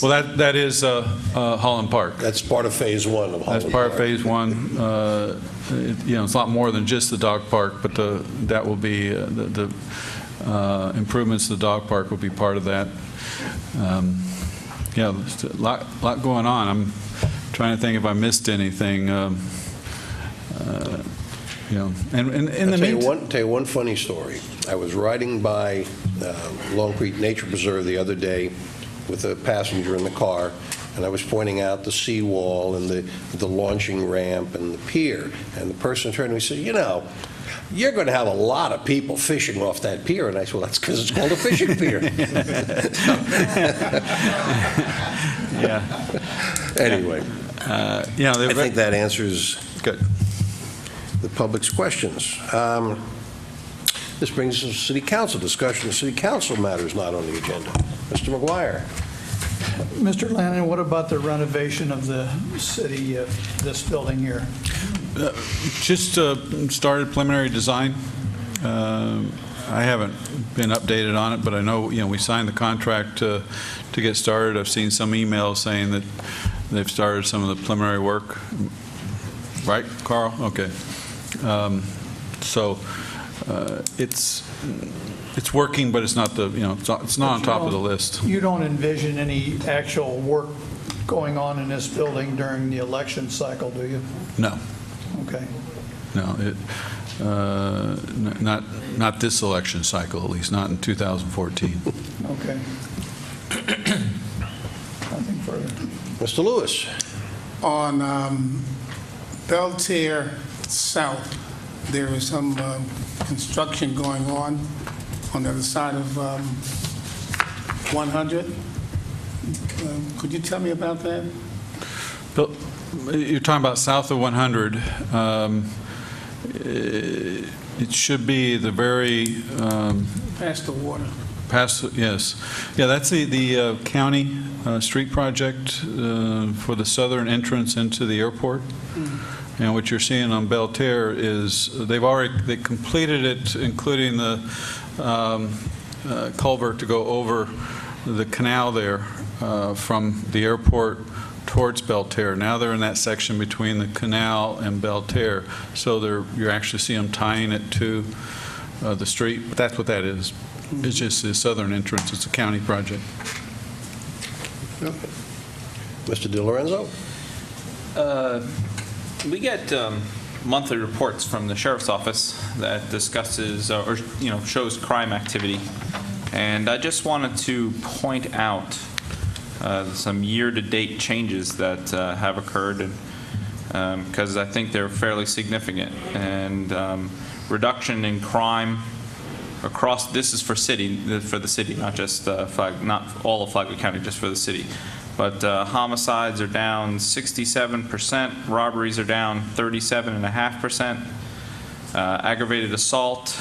Well, that is Holland Park. That's part of Phase 1 of Holland Park. That's part of Phase 1. It's a lot more than just the dog park, but that will be the improvements to the dog park will be part of that. Yeah, there's a lot going on. I'm trying to think if I missed anything. And in the meantime, tell you one funny story. I was riding by Long Creek Nature Preserve the other day with a passenger in the car, and I was pointing out the seawall and the launching ramp and the pier, and the person turned to me and said, you're going to have a lot of people fishing off that pier. And I said, well, that's because it's called a fishing pier. Yeah. Anyway, I think that answers. Good. the public's questions. This brings us to City Council discussion. The City Council matters not on the agenda. Mr. McGuire. Mr. Lannon, what about the renovation of the city, this building here? Just started preliminary design. I haven't been updated on it, but I know, we signed the contract to get started. I've seen some emails saying that they've started some of the preliminary work. Right, Carl? Okay. So it's working, but it's not it's not on top of the list. You don't envision any actual work going on in this building during the election cycle, do you? No. Okay. No, not this election cycle, at least not in 2014. Okay. Nothing further. Mr. Lewis. On Belterre South, there is some construction going on the other side of 100. Could you tell me about that? Bill, you're talking about south of 100. It should be the very Past the water. yes. Yeah, that's the county street project for the southern entrance into the airport. And what you're seeing on Belterre is they completed it, including the culvert to go over the canal there from the airport towards Belterre. Now they're in that section between the canal and Belterre, so you actually see them tying it to the street. But that's what that is. It's just the southern entrance. It's a county project. Mr. DiLorenzo. We get monthly reports from the sheriff's office that discusses or shows crime activity, and I just wanted to point out some year-to-date changes that have occurred, because I think they're fairly significant. And reduction in crime across. This is for the city, not just not all of Flagler County, just for the city. But homicides are down 67%, robberies are down 37.5%, aggravated assault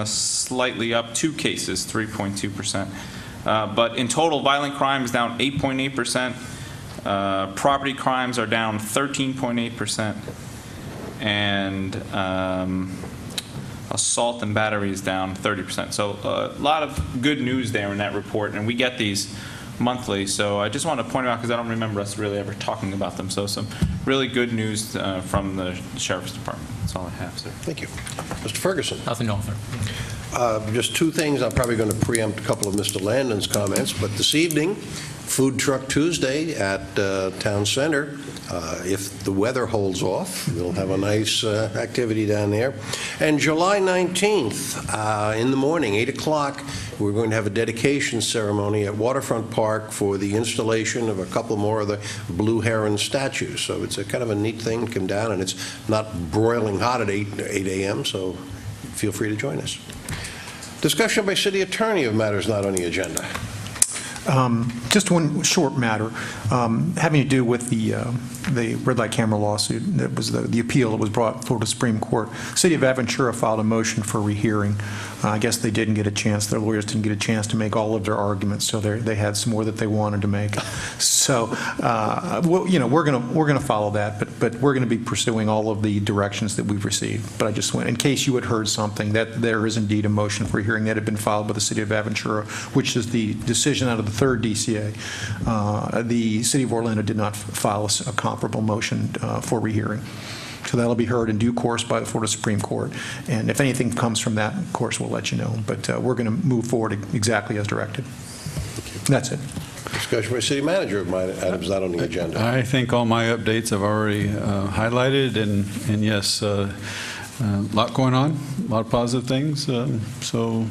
slightly up 2 cases, 3.2%. But in total, violent crime is down 8.8%, property crimes are down 13.8%, and assault and battery is down 30%. So a lot of good news there in that report, and we get these monthly, so I just want to point out, because I don't remember us really ever talking about them. So some really good news from the Sheriff's Department. That's all I have, sir. Thank you. Mr. Ferguson. Nothing to offer. Just 2 things. I'm probably going to preempt a couple of Mr. Landon's comments, but this evening, Food Truck Tuesday at Town Center. If the weather holds off, we'll have a nice activity down there. And July 19th, in the morning, 8 o'clock, we're going to have a dedication ceremony at Waterfront Park for the installation of a couple more of the Blue Heron statues. So it's a kind of a neat thing to come down, and it's not broiling hot at 8 a.m., so feel free to join us. Discussion by City Attorney of matters not on the agenda. Just one short matter having to do with the red light camera lawsuit. That was the appeal that was brought before the Supreme Court. City of Aventura filed a motion for rehearing. I guess they didn't get a chance. Their lawyers didn't get a chance to make all of their arguments, so they had some more that they wanted to make. So, we're going to follow that, but we're going to be pursuing all of the directions that we've received. But I just went in case you had heard something that there is indeed a motion for hearing that had been filed by the City of Aventura, which is the decision out of the 3rd DCA. The City of Orlando did not file a comparable motion for rehearing. So that'll be heard in due course by the Florida Supreme Court. And if anything comes from that, of course, we'll let you know. But we're going to move forward exactly as directed. That's it. Discussion by City Manager of items not on the agenda. I think all my updates I've already highlighted, and yes, a lot going on, a lot of positive things. So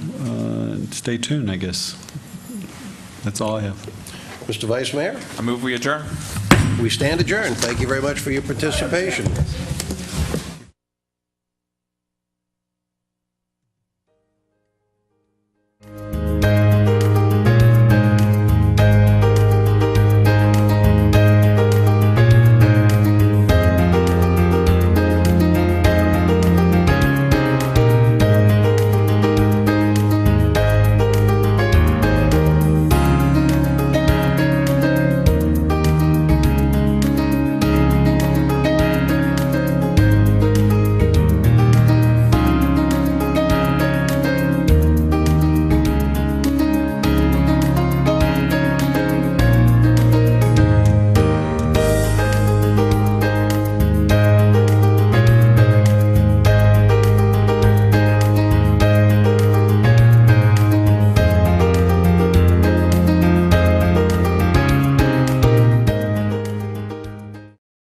stay tuned, I guess. That's all I have. Mr. Vice Mayor? I move we adjourn. We stand adjourned. Thank you very much for your participation.